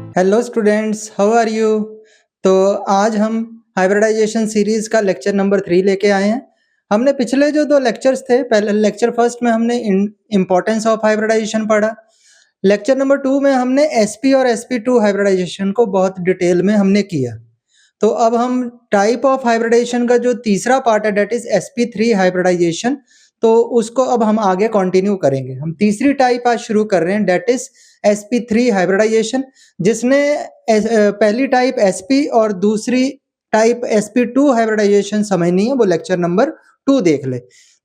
Hello students, how are you. तो आज हम हाइब्रिडाइजेशन सीरीज का लेक्चर नंबर 3 लेके आए हैं। हमने पिछले जो दो लेक्चर्स थे, पहले लेक्चर फर्स्ट में हमने इम्पोर्टेंस ऑफ हाइब्रिडाइजेशन पढ़ा। लेक्चर नंबर 2 में हमने एसपी और sp2 हाइब्रिडाइजेशन को बहुत डिटेल में हमने किया। तो अब हम टाइप ऑफ हाइब्रिडाइजेशन का जो तीसरा पार्ट है डेट इज sp3 हाइब्रिडाइजेशन, तो उसको अब हम आगे कंटिन्यू करेंगे। हम तीसरी टाइप आज शुरू कर रहे हैं डेट इज sp3 हाइब्रिडाइजेशन, जिसने पहली टाइप sp और दूसरी टाइप sp2 हाइब्रिडाइजेशन समझनी है वो लेक्चर नंबर 2 देख ले।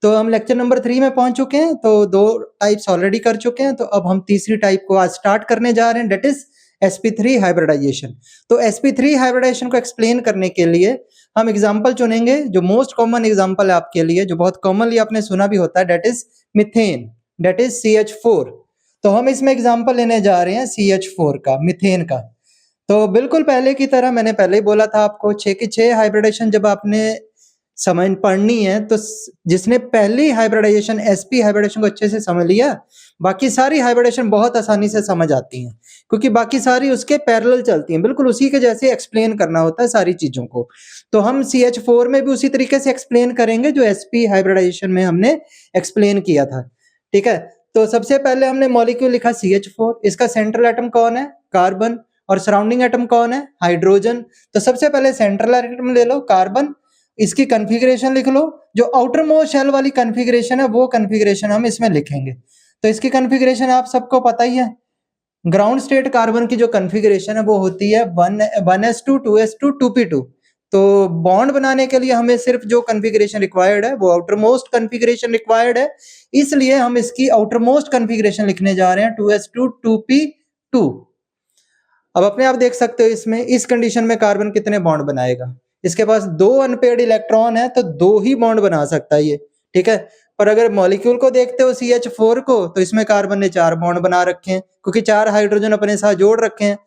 तो हम लेक्चर नंबर 3 में पहुंच चुके हैं, तो दो टाइप्स ऑलरेडी कर चुके हैं। तो अब हम तीसरी टाइप को आज स्टार्ट करने जा रहे हैं डेट इज sp3 हाइब्रिडाइजेशन। तो sp3 हाइब्रिडाइजेशन को एक्सप्लेन करने के लिए हम एग्जांपल चुनेंगे। जो मोस्ट कॉमन एग्जांपल है आपके लिए, जो बहुत कॉमनली आपने सुना भी होता है, that is methane, that is CH4। तो हम इसमें एग्जांपल लेने जा रहे हैं CH4 का, मीथेन का। तो बिल्कुल पहले की तरह मैंने पहले ही बोला था आपको, 6 की 6 हाइब्रिडाइजेशन जब आपने समझ पढ़नी है तो जिसने पहली हाइब्रिडाइजेशन sp हाइब्रिडाइजेशन को अच्छे से समझ लिया, बाकी सारी हाइब्रिडाइजेशन बहुत आसानी से समझ आती हैं, क्योंकि बाकी सारी उसके पैरेलल चलती हैं, बिल्कुल उसी के जैसे एक्सप्लेन करना होता है सारी चीजों को। तो हम CH4 में भी उसी तरीके से एक्सप्लेन करेंगे जो sp हाइब्रिडाइजेशन में हमने एक्सप्लेन किया था। ठीक है, तो सबसे पहले हमने मॉलिक्यूल लिखा CH4। इसका सेंट्रल एटम कौन है? कार्बन। और सराउंडिंग एटम कौन है? हाइड्रोजन। तो सबसे पहले सेंट्रल एटम ले लो, कार्बन। इसकी कन्फिग्रेशन लिख लो। जो आउटर मोस्ट शेल वाली कन्फिग्रेशन है वो कन्फिग्रेशन हम इसमें लिखेंगे। तो इसकी कन्फिग्रेशन आप सबको पता ही है। ग्राउंड स्टेट कार्बन की जो कन्फिग्रेशन है वो होती है 1s2 2s2 2p2। तो बॉन्ड बनाने के लिए हमें सिर्फ जो कन्फिग्रेशन रिक्वायर्ड है वो आउटर मोस्ट कन्फिग्रेशन रिक्वायर्ड है, इसलिए हम इसकी आउटर मोस्ट कन्फिग्रेशन लिखने जा रहे हैं 2s2 2p2। अब अपने आप देख सकते हो इसमें, इस कंडीशन में कार्बन कितने बॉन्ड बनाएगा? इसके पास 2 अनपेयर्ड इलेक्ट्रॉन है तो 2 ही बॉन्ड बना सकता है ये। ठीक है, पर अगर मॉलिक्यूल को देखते हो CH4 को, तो इसमें कार्बन ने 4 बॉन्ड बना रखे हैं, क्योंकि 4 हाइड्रोजन अपने साथ जोड़ रखे हैं।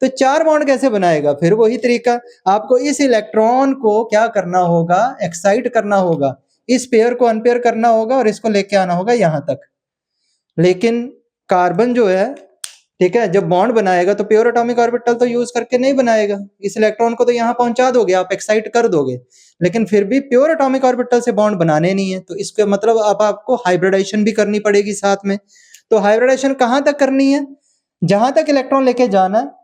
तो 4 बॉन्ड कैसे बनाएगा? फिर वही तरीका, आपको इस इलेक्ट्रॉन को क्या करना होगा? एक्साइट करना होगा, इस पेयर को अनपेयर करना होगा और इसको लेके आना होगा यहां तक। लेकिन कार्बन जो है, ठीक है, जब बॉन्ड बनाएगा तो प्योर एटॉमिक ऑर्बिटल तो यूज करके नहीं बनाएगा। इस इलेक्ट्रॉन को तो यहां पहुंचा दोगे, आप एक्साइट कर दोगे, लेकिन फिर भी प्योर एटॉमिक ऑर्बिटल से बॉन्ड बनाने नहीं है। तो इसका मतलब अब आपको हाइब्रिडाइजेशन भी करनी पड़ेगी साथ में। तो हाइब्रिडाइजेशन कहां तक करनी है? जहां तक इलेक्ट्रॉन लेके जाना है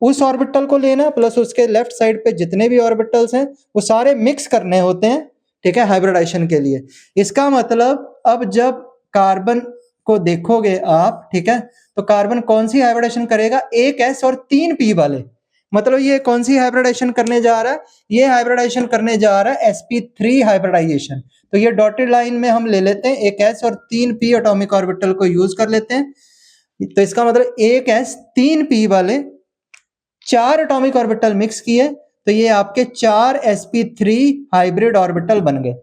उस ऑर्बिटल को लेना, प्लस उसके लेफ्ट साइड पे जितने भी ऑर्बिटल्स हैं वो सारे मिक्स करने होते हैं। ठीक है, हाइब्रिडाइजेशन के लिए। इसका मतलब अब जब कार्बन को देखोगे आप, ठीक है, तो कार्बन कौन सी हाइब्रिडाइजेशन करेगा? 1s और 3p वाले। मतलब ये कौन सी हाइब्रिडाइजेशन करने जा रहा है? ये हाइब्रिडाइजेशन करने जा रहा है sp3 हाइब्रिडाइजेशन। तो ये डॉटेड लाइन में हम ले लेते हैं 1s और 3p एटॉमिक ऑर्बिटल को यूज कर लेते हैं। तो इसका मतलब 1s 3p वाले 4 एटॉमिक ऑर्बिटल मिक्स किए, तो ये आपके 4 sp3 हाइब्रिड ऑर्बिटल बन गए।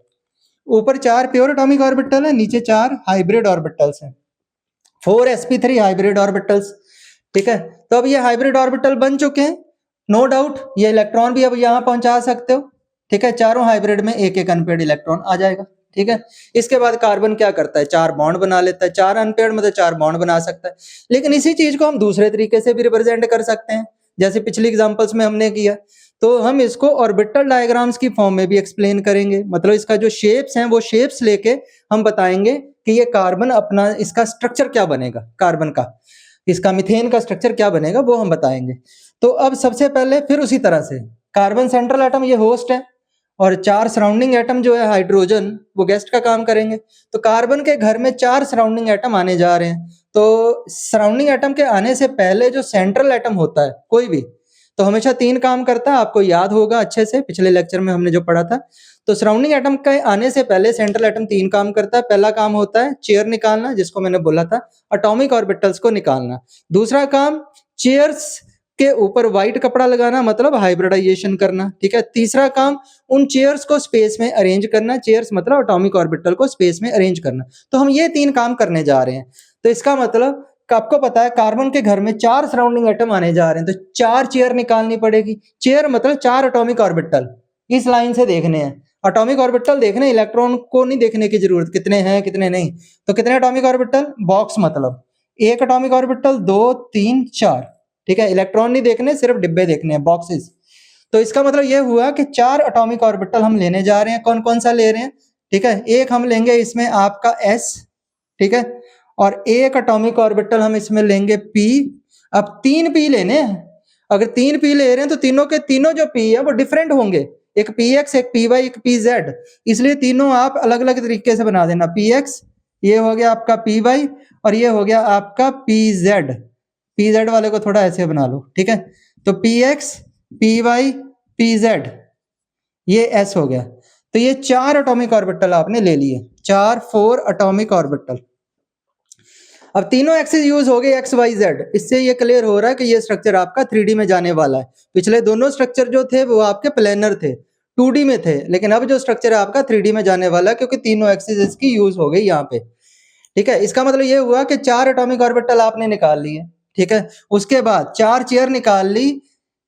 ऊपर 4 प्योर एटॉमिक ऑर्बिटल है, नीचे 4 हाइब्रिड ऑर्बिटल्स हैं, 4 sp3 हाइब्रिड ऑर्बिटल्स। ठीक है, तो अब ये हाइब्रिड ऑर्बिटल बन चुके हैं। नो डाउट ये इलेक्ट्रॉन भी अब यहां पहुंचा सकते हो। ठीक है, चारों हाइब्रिड में एक एक अनपेयर्ड इलेक्ट्रॉन आ जाएगा। ठीक है, इसके बाद कार्बन क्या करता है? 4 बॉन्ड बना लेता है। 4 अनपेयर्ड मतलब 4 बॉन्ड बना सकता है। लेकिन इसी चीज को हम दूसरे तरीके से भी रिप्रेजेंट कर सकते हैं, जैसे पिछली एग्जांपल्स में हमने किया। तो हम इसको ऑर्बिटल डायग्राम्स की फॉर्म में भी एक्सप्लेन करेंगे। मतलब इसका जो शेप्स हैं वो शेप्स लेके हम बताएंगे कि ये कार्बन अपना, इसका स्ट्रक्चर क्या बनेगा, कार्बन का, इसका मीथेन का स्ट्रक्चर क्या बनेगा वो हम बताएंगे। तो अब सबसे पहले फिर उसी तरह से कार्बन सेंट्रल एटम ये होस्ट है, और 4 सराउंडिंग एटम जो है हाइड्रोजन वो गेस्ट का काम करेंगे। तो कार्बन के घर में 4 सराउंडिंग एटम आने जा रहे हैं। तो सराउंडिंग एटम के आने से पहले जो सेंट्रल एटम होता है कोई भी, तो हमेशा 3 काम करता है, आपको याद होगा अच्छे से, पिछले लेक्चर में हमने जो पढ़ा था। तो सराउंडिंग एटम के आने से पहले सेंट्रल एटम 3 काम करता है। पहला काम होता है चेयर निकालना, जिसको मैंने बोला था एटॉमिक ऑर्बिटल्स को निकालना। दूसरा काम चेयर्स के ऊपर व्हाइट कपड़ा लगाना, मतलब हाइब्रिडाइजेशन करना। ठीक है, तीसरा काम उन चेयर्स को स्पेस में अरेंज करना। चेयर्स मतलब एटॉमिक ऑर्बिटल को स्पेस में अरेंज करना। तो हम ये 3 काम करने जा रहे हैं। तो इसका मतलब आपको पता है कार्बन के घर में 4 सराउंडिंग एटम आने जा रहे हैं, तो 4 चेयर निकालनी पड़ेगी। चेयर मतलब 4 एटॉमिक ऑर्बिटल इस लाइन से देखने हैं। एटॉमिक ऑर्बिटल देखने, इलेक्ट्रॉन को नहीं देखने की जरूरत, कितने हैं कितने नहीं। तो कितने एटॉमिक ऑर्बिटल? बॉक्स मतलब 1 एटॉमिक ऑर्बिटल, 2 3 4। ठीक है, इलेक्ट्रॉन नहीं देखने, सिर्फ डिब्बे देखने हैं, बॉक्सेस। तो इसका मतलब ये हुआ कि 4 एटॉमिक ऑर्बिटल हम लेने जा रहे हैं। कौन कौन सा ले रहे हैं? ठीक है, एक हम लेंगे इसमें आपका s, ठीक है, और एक एटॉमिक ऑर्बिटल हम इसमें लेंगे p। अब 3 p लेने हैं। अगर 3 p ले रहे हैं तो तीनों के तीनों जो p है वो डिफरेंट होंगे, एक px, एक py, एक pz, इसलिए तीनों आप अलग अलग तरीके से बना देना। px ये हो गया आपका py और ये हो गया आपका pz। pz वाले को थोड़ा ऐसे बना लो, ठीक है। तो px, py, pz ये s हो गया। तो ये 4 एटॉमिक ऑर्बिटल आपने ले लिए, 4 एटॉमिक ऑर्बिटल। अब तीनों एक्सिस यूज हो गए एक्स वाई जेड। इससे ये क्लियर हो रहा है कि ये स्ट्रक्चर आपका 3D में जाने वाला है। पिछले दोनों स्ट्रक्चर जो थे वो आपके प्लेनर थे, 2D में थे, लेकिन अब जो स्ट्रक्चर है आपका 3D में जाने वाला है, क्योंकि तीनों एक्सिस इसकी यूज हो गई यहाँ पे। ठीक है, इसका मतलब ये हुआ कि 4 एटॉमिक ऑर्बिटल आपने निकाल लिए। ठीक है, उसके बाद 4 चेयर निकाल ली।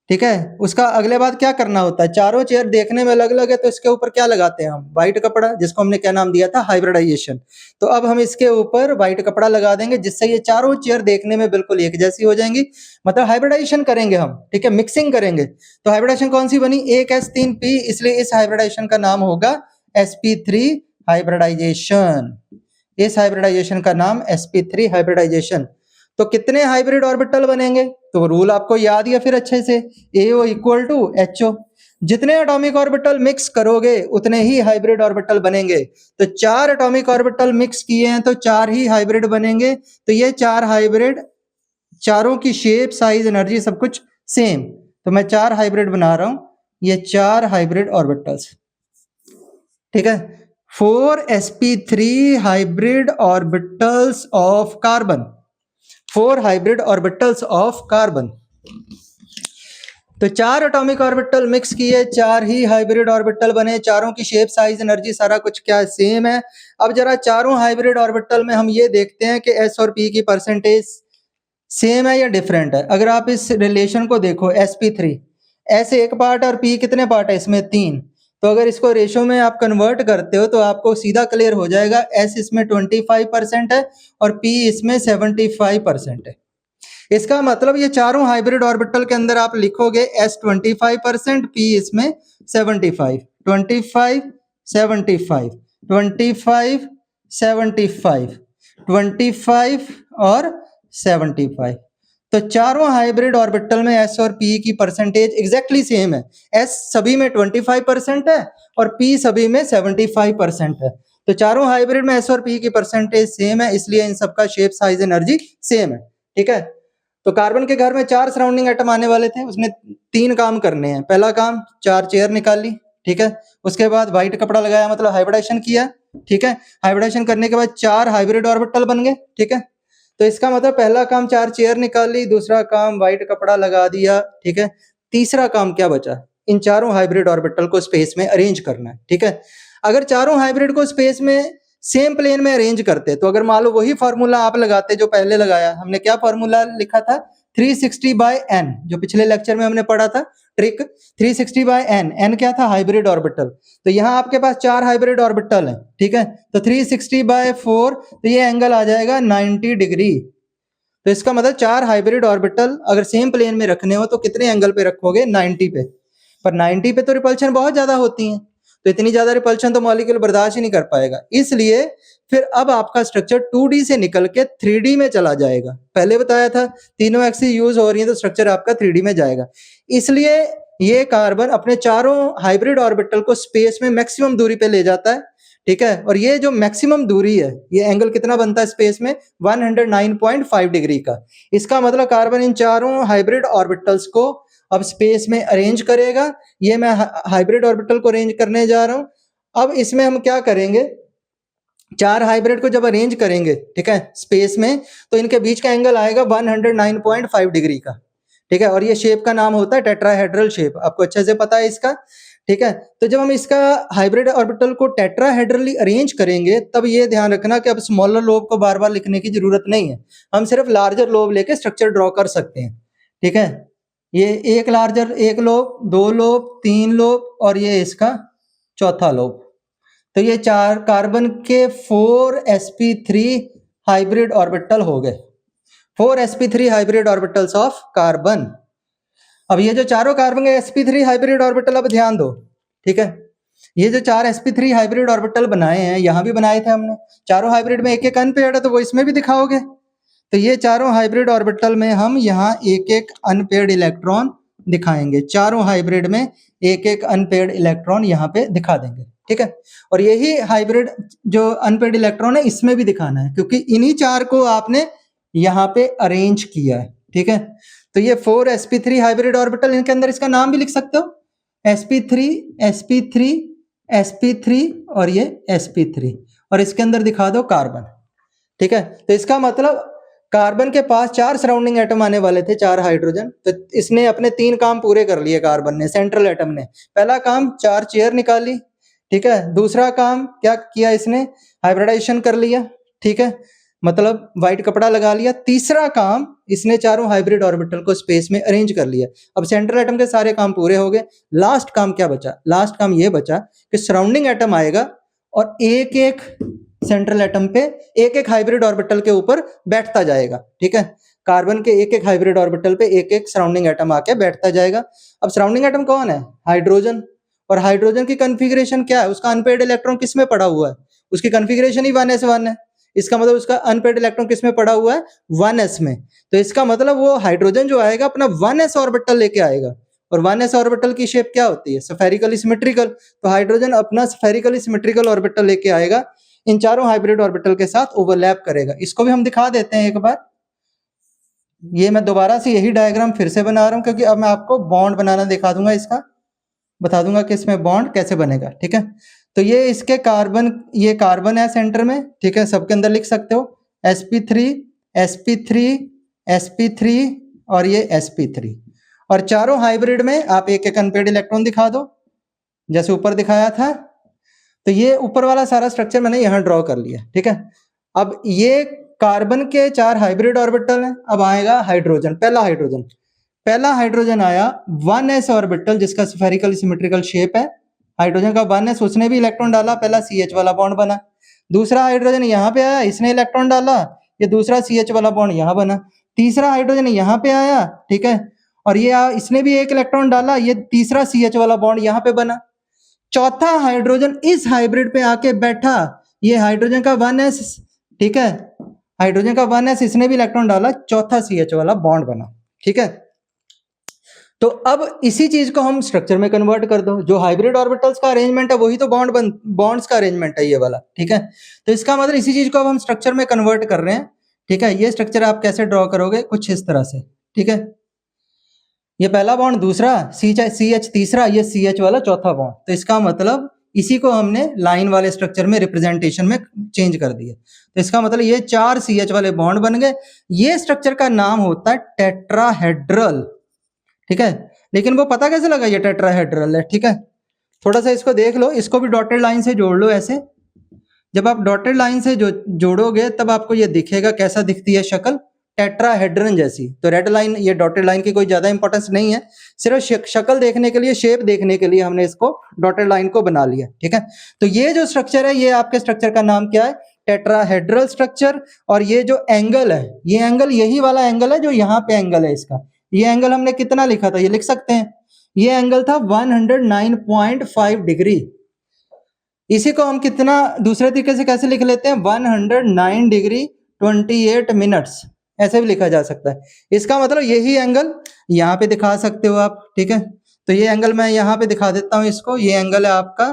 ठीक है, उसका अगले बाद क्या करना होता है? चारों चेयर देखने में अलग अलग है, तो इसके ऊपर क्या लगाते हैं हम? व्हाइट कपड़ा, जिसको हमने क्या नाम दिया था? हाइब्रिडाइजेशन। तो अब हम इसके ऊपर व्हाइट कपड़ा लगा देंगे, जिससे ये चारों चेयर देखने में बिल्कुल एक जैसी हो जाएंगी। मतलब हाइब्रिडाइजेशन करेंगे हम, ठीक है, मिक्सिंग करेंगे। तो हाइब्रिडाइजेशन कौन सी बनी? 1s3p, इसलिए इस हाइब्रिडाइजेशन का नाम होगा sp3 हाइब्रिडाइजेशन। इस हाइब्रिडाइजेशन का नाम sp3 हाइब्रिडाइजेशन। तो कितने हाइब्रिड ऑर्बिटल बनेंगे? तो रूल आपको याद ही है फिर अच्छे से, AO इक्वल टू HO। जितने एटॉमिक ऑर्बिटल मिक्स करोगे उतने ही हाइब्रिड ऑर्बिटल बनेंगे। तो 4 एटॉमिक ऑर्बिटल मिक्स किए हैं तो 4 ही हाइब्रिड बनेंगे। तो ये 4 हाइब्रिड, चारों की शेप, साइज, एनर्जी सब कुछ सेम। तो मैं 4 हाइब्रिड बना रहा हूं, ये 4 हाइब्रिड ऑर्बिटल्स। ठीक है, 4sp3 hybrid orbitals of carbon, 4 hybrid orbitals of carbon. तो 4 एटॉमिक ऑर्बिटल मिक्स किए, 4 ही हाइब्रिड ऑर्बिटल बने। चारों की शेप, साइज, एनर्जी सारा कुछ क्या सेम है। अब जरा चारों हाइब्रिड ऑर्बिटल में हम ये देखते हैं कि s और p की परसेंटेज सेम है या डिफरेंट है। अगर आप इस रिलेशन को देखो, sp3, s एक पार्ट और p कितने पार्ट है इसमें? 3। तो अगर इसको रेशो में आप कन्वर्ट करते हो तो आपको सीधा क्लियर हो जाएगा, s इसमें 25% है और p इसमें 75% है। इसका मतलब ये चारों हाइब्रिड ऑर्बिटल के अंदर आप लिखोगे s 25%, p इसमें 75, 25, 75, 25, 75, 25 और 75। तो चारों हाइब्रिड ऑर्बिटल में s और p की परसेंटेज एग्जैक्टली सेम है। s सभी में 25% है और p सभी में 75% है। तो चारों हाइब्रिड में s और p की परसेंटेज सेम है, इसलिए इन सबका शेप, साइज, एनर्जी सेम है। ठीक है, तो कार्बन के घर में 4 सराउंडिंग एटम आने वाले थे, उसने 3 काम करने हैं। पहला काम, 4 चेयर निकाल ली। ठीक है, उसके बाद व्हाइट कपड़ा लगाया, मतलब हाइब्रिडाइजेशन किया। ठीक है, हाइब्रिडाइजेशन करने के बाद 4 हाइब्रिड ऑर्बिटल बन गए। ठीक है, तो इसका मतलब पहला काम 4 चेयर निकाल ली, दूसरा काम व्हाइट कपड़ा लगा दिया। ठीक है, तीसरा काम क्या बचा? इन चारों हाइब्रिड ऑर्बिटल को स्पेस में अरेंज करना है। ठीक है, अगर चारों हाइब्रिड को स्पेस में सेम प्लेन में अरेंज करते, तो अगर मान लो वही फॉर्मूला आप लगाते जो पहले लगाया, हमने क्या फॉर्मूला लिखा था? 360/n, जो पिछले लेक्चर में हमने पढ़ा था ट्रिक। 360/n, n क्या था? Hybrid orbital. तो यहाँ आपके पास 4 हाइब्रिड ऑर्बिटल है। ठीक है, तो 360/4, तो ये एंगल आ जाएगा 90 डिग्री। तो इसका मतलब 4 हाइब्रिड ऑर्बिटल अगर सेम प्लेन में रखने हो तो कितने एंगल पे रखोगे? 90 पे। पर 90 पे तो रिपल्शन बहुत ज्यादा होती है, तो इतनी ज्यादा रिपल्शन तो मॉलिक्यूल बर्दाश्त ही नहीं कर पाएगा। इसलिए फिर अब आपका स्ट्रक्चर 2D से निकल के 3D में चला जाएगा। पहले बताया था तीनों एक्सिस यूज हो रही है तो स्ट्रक्चर आपका 3D में जाएगा। इसलिए ये कार्बन अपने चारों हाइब्रिड ऑर्बिटल को स्पेस में मैक्सिमम दूरी पे ले जाता है। ठीक है, और ये जो मैक्सिमम दूरी है, ये एंगल कितना बनता है स्पेस में? 109.5 डिग्री का। इसका मतलब कार्बन इन चारों हाइब्रिड ऑर्बिटल्स को अब स्पेस में अरेंज करेगा। ये मैं हाइब्रिड ऑर्बिटल को अरेंज करने जा रहा हूं। अब इसमें हम क्या करेंगे? 4 हाइब्रिड को जब अरेंज करेंगे, ठीक है, स्पेस में, तो इनके बीच का एंगल आएगा 109.5 डिग्री का। ठीक है, और ये शेप का नाम होता है टेट्राहेड्रल शेप, आपको अच्छे से पता है इसका। ठीक है, तो जब हम इसका हाइब्रिड ऑर्बिटल को टेट्राहेड्रली अरेंज करेंगे, तब ये ध्यान रखना कि अब स्मॉलर लोब को बार बार लिखने की जरूरत नहीं है, हम सिर्फ लार्जर लोब लेके स्ट्रक्चर ड्रॉ कर सकते हैं। ठीक है, ये एक लार्जर, एक लोब, 2 लोब, 3 लोब और ये इसका चौथा लोब। तो ये 4 कार्बन के 4sp3 हाइब्रिड ऑर्बिटल हो गए। 4 sp3 hybrid orbitals of carbon. अब ये जो चारों कार्बन के sp3 हाइब्रिड ऑर्बिटल, अब ध्यान दो, ठीक है, ये जो 4 sp3 हाइब्रिड ऑर्बिटल बनाए हैं, यहाँ भी बनाए थे हमने, चारों हाइब्रिड में एक एक अनपेयर्ड है, तो वो इसमें भी दिखाओगे। तो ये चारों हाइब्रिड ऑर्बिटल में हम यहाँ एक एक अनपेयर्ड इलेक्ट्रॉन दिखाएंगे, चारों हाइब्रिड में एक एक अनपेयर्ड इलेक्ट्रॉन यहाँ पे दिखा देंगे, ठीक है। और यही हाइब्रिड जो अनपेयर्ड इलेक्ट्रॉन है इसमें भी दिखाना है, क्योंकि इन्हीं चार को आपने यहाँ पे अरेंज किया है, ठीक है। तो ये 4 sp3 हाइब्रिड ऑर्बिटल, इनके अंदर इसका नाम भी लिख सकते हो, sp3 sp3 sp3 और ये sp3, और इसके अंदर दिखा दो कार्बन, ठीक है। तो इसका मतलब कार्बन के पास 4 सराउंडिंग एटम आने वाले थे, 4 हाइड्रोजन, तो इसने अपने 3 काम पूरे कर लिए कार्बन ने, सेंट्रल एटम ने। पहला काम 4 चेयर निकाली, ठीक है। दूसरा काम क्या किया इसने, हाइब्रिडाइजेशन कर लिया, ठीक है, मतलब व्हाइट कपड़ा लगा लिया। तीसरा काम इसने चारों हाइब्रिड ऑर्बिटल को स्पेस में अरेंज कर लिया। अब सेंट्रल एटम के सारे काम पूरे हो गए। लास्ट काम क्या बचा, लास्ट काम ये बचा कि सराउंडिंग एटम आएगा और एक एक सेंट्रल एटम पे एक एक हाइब्रिड ऑर्बिटल के ऊपर बैठता जाएगा, ठीक है। कार्बन के एक एक हाइब्रिड ऑर्बिटल पे एक एक सराउंडिंग एटम आके बैठता जाएगा। अब सराउंडिंग एटम कौन है, हाइड्रोजन, और हाइड्रोजन की कॉन्फ़िगरेशन क्या है, उसका अनपेयर्ड इलेक्ट्रॉन किस में पड़ा हुआ है, उसकी कॉन्फ़िगरेशन ही 1s1 है। इसका मतलब उसका अनपेयर्ड इलेक्ट्रॉन किस में पड़ा हुआ है, 1s में। तो इसका मतलब वो हाइड्रोजन जो आएगा अपना 1s ऑर्बिटल लेके आएगा, और 1s ऑर्बिटल की शेप क्या होती है, स्फेरिकली सिमेट्रिकल। तो हाइड्रोजन अपना स्फेरिकली सिमेट्रिकल ऑर्बिटल लेके आएगा, इन चारों हाइब्रिड ऑर्बिटल के साथ ओवरलैप करेगा। इसको भी हम दिखा देते हैं एक बार। ये मैं दोबारा से यही डायग्राम फिर से बना रहा हूं, क्योंकि अब मैं आपको बॉन्ड बनाना दिखा दूंगा, इसका बता दूंगा कि इसमें बॉन्ड कैसे बनेगा, ठीक है। तो ये इसके कार्बन, ये कार्बन है सेंटर में, ठीक है, सबके अंदर लिख सकते हो sp3 sp3 sp3 और ये sp3, और चारों हाइब्रिड में आप एक एक अनपेयर्ड इलेक्ट्रॉन दिखा दो, जैसे ऊपर दिखाया था। तो ये ऊपर वाला सारा स्ट्रक्चर मैंने यहाँ ड्रॉ कर लिया, ठीक है। अब ये कार्बन के 4 हाइब्रिड ऑर्बिटल हैं। अब आएगा हाइड्रोजन, पहला हाइड्रोजन आया 1s ऑर्बिटल, जिसका स्फेरिकल सिमेट्रिकल शेप है। हाइड्रोजन का 1s, उसने भी इलेक्ट्रॉन डाला, पहला CH वाला बॉन्ड बना। दूसरा हाइड्रोजन यहाँ पे आया, इसने इलेक्ट्रॉन डाला, ये दूसरा CH वाला बॉन्ड यहाँ बना। तीसरा हाइड्रोजन यहाँ पे आया, ठीक है, और ये इसने भी एक इलेक्ट्रॉन डाला, ये तीसरा CH वाला बॉन्ड यहाँ पे बना। चौथा हाइड्रोजन इस हाइब्रिड पे आके बैठा, ये हाइड्रोजन का 1s, ठीक है, हाइड्रोजन का 1s, इसने भी इलेक्ट्रॉन डाला, चौथा CH वाला बॉन्ड बना, ठीक है। तो अब इसी चीज को हम स्ट्रक्चर में कन्वर्ट कर दो, जो हाइब्रिड ऑर्बिटल्स का अरेंजमेंट है वही तो बॉन्ड्स का अरेंजमेंट है ये वाला, ठीक है। तो इसका मतलब इसी चीज को अब हम स्ट्रक्चर में कन्वर्ट कर रहे हैं, ठीक है। ये स्ट्रक्चर आप कैसे ड्रॉ करोगे, कुछ इस तरह से, ठीक है। ये पहला बॉन्ड, दूसरा CH तीसरा, ये CH वाला चौथा बॉन्ड। तो इसका मतलब इसी को हमने लाइन वाले स्ट्रक्चर में रिप्रेजेंटेशन में चेंज कर दिया। तो इसका मतलब ये 4 CH वाले बॉन्ड बन गए। ये स्ट्रक्चर का नाम होता है टेट्राहेड्रल, ठीक है। लेकिन वो पता कैसे लगा ये टेट्राहेड्रल है, ठीक है। थोड़ा सा इसको देख लो, इसको भी डॉटेड लाइन से जोड़ लो ऐसे। जब आप डॉटेड लाइन से जोड़ोगे तब आपको ये दिखेगा, कैसा दिखती है शक्ल, टेट्राहेड्रन जैसी। तो रेड लाइन, ये डॉटेड लाइन की कोई ज्यादा इंपॉर्टेंस नहीं है, सिर्फ शक्ल देखने के लिए, शेप देखने के लिए हमने इसको डॉटेड लाइन को बना लिया, ठीक है। तो ये जो स्ट्रक्चर है, ये आपके स्ट्रक्चर का नाम क्या है, टेट्राहेड्रल स्ट्रक्चर। और ये जो एंगल है, ये एंगल यही वाला एंगल है जो यहाँ पे एंगल है इसका। ये एंगल हमने कितना लिखा था, ये लिख सकते हैं, ये एंगल था 109.5 डिग्री। इसी को हम कितना दूसरे तरीके से कैसे लिख लेते हैं, 109 डिग्री 28 मिनट्स, ऐसे भी लिखा जा सकता है। इसका मतलब यही एंगल यहाँ पे दिखा सकते हो आप, ठीक है। तो ये एंगल मैं यहाँ पे दिखा देता हूँ इसको, ये एंगल है आपका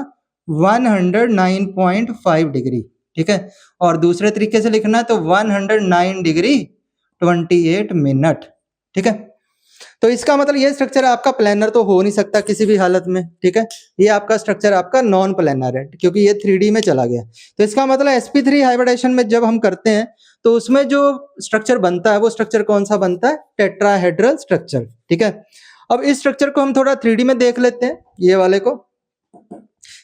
109.5 डिग्री, ठीक है। और दूसरे तरीके से लिखना है तो 109 डिग्री 28 मिनट, ठीक है। तो इसका मतलब ये स्ट्रक्चर आपका प्लेनर तो हो नहीं सकता किसी भी हालत में, ठीक है। ये आपका स्ट्रक्चर आपका नॉन प्लेनर है, क्योंकि ये 3D में चला गया। तो इसका मतलब sp3 हाइब्रिडाइजेशन में जब हम करते हैं तो उसमें जो स्ट्रक्चर बनता है, वो स्ट्रक्चर कौन सा बनता है, टेट्राहेड्रल स्ट्रक्चर, ठीक है। अब इस स्ट्रक्चर को हम थोड़ा 3D में देख लेते हैं। ये वाले को,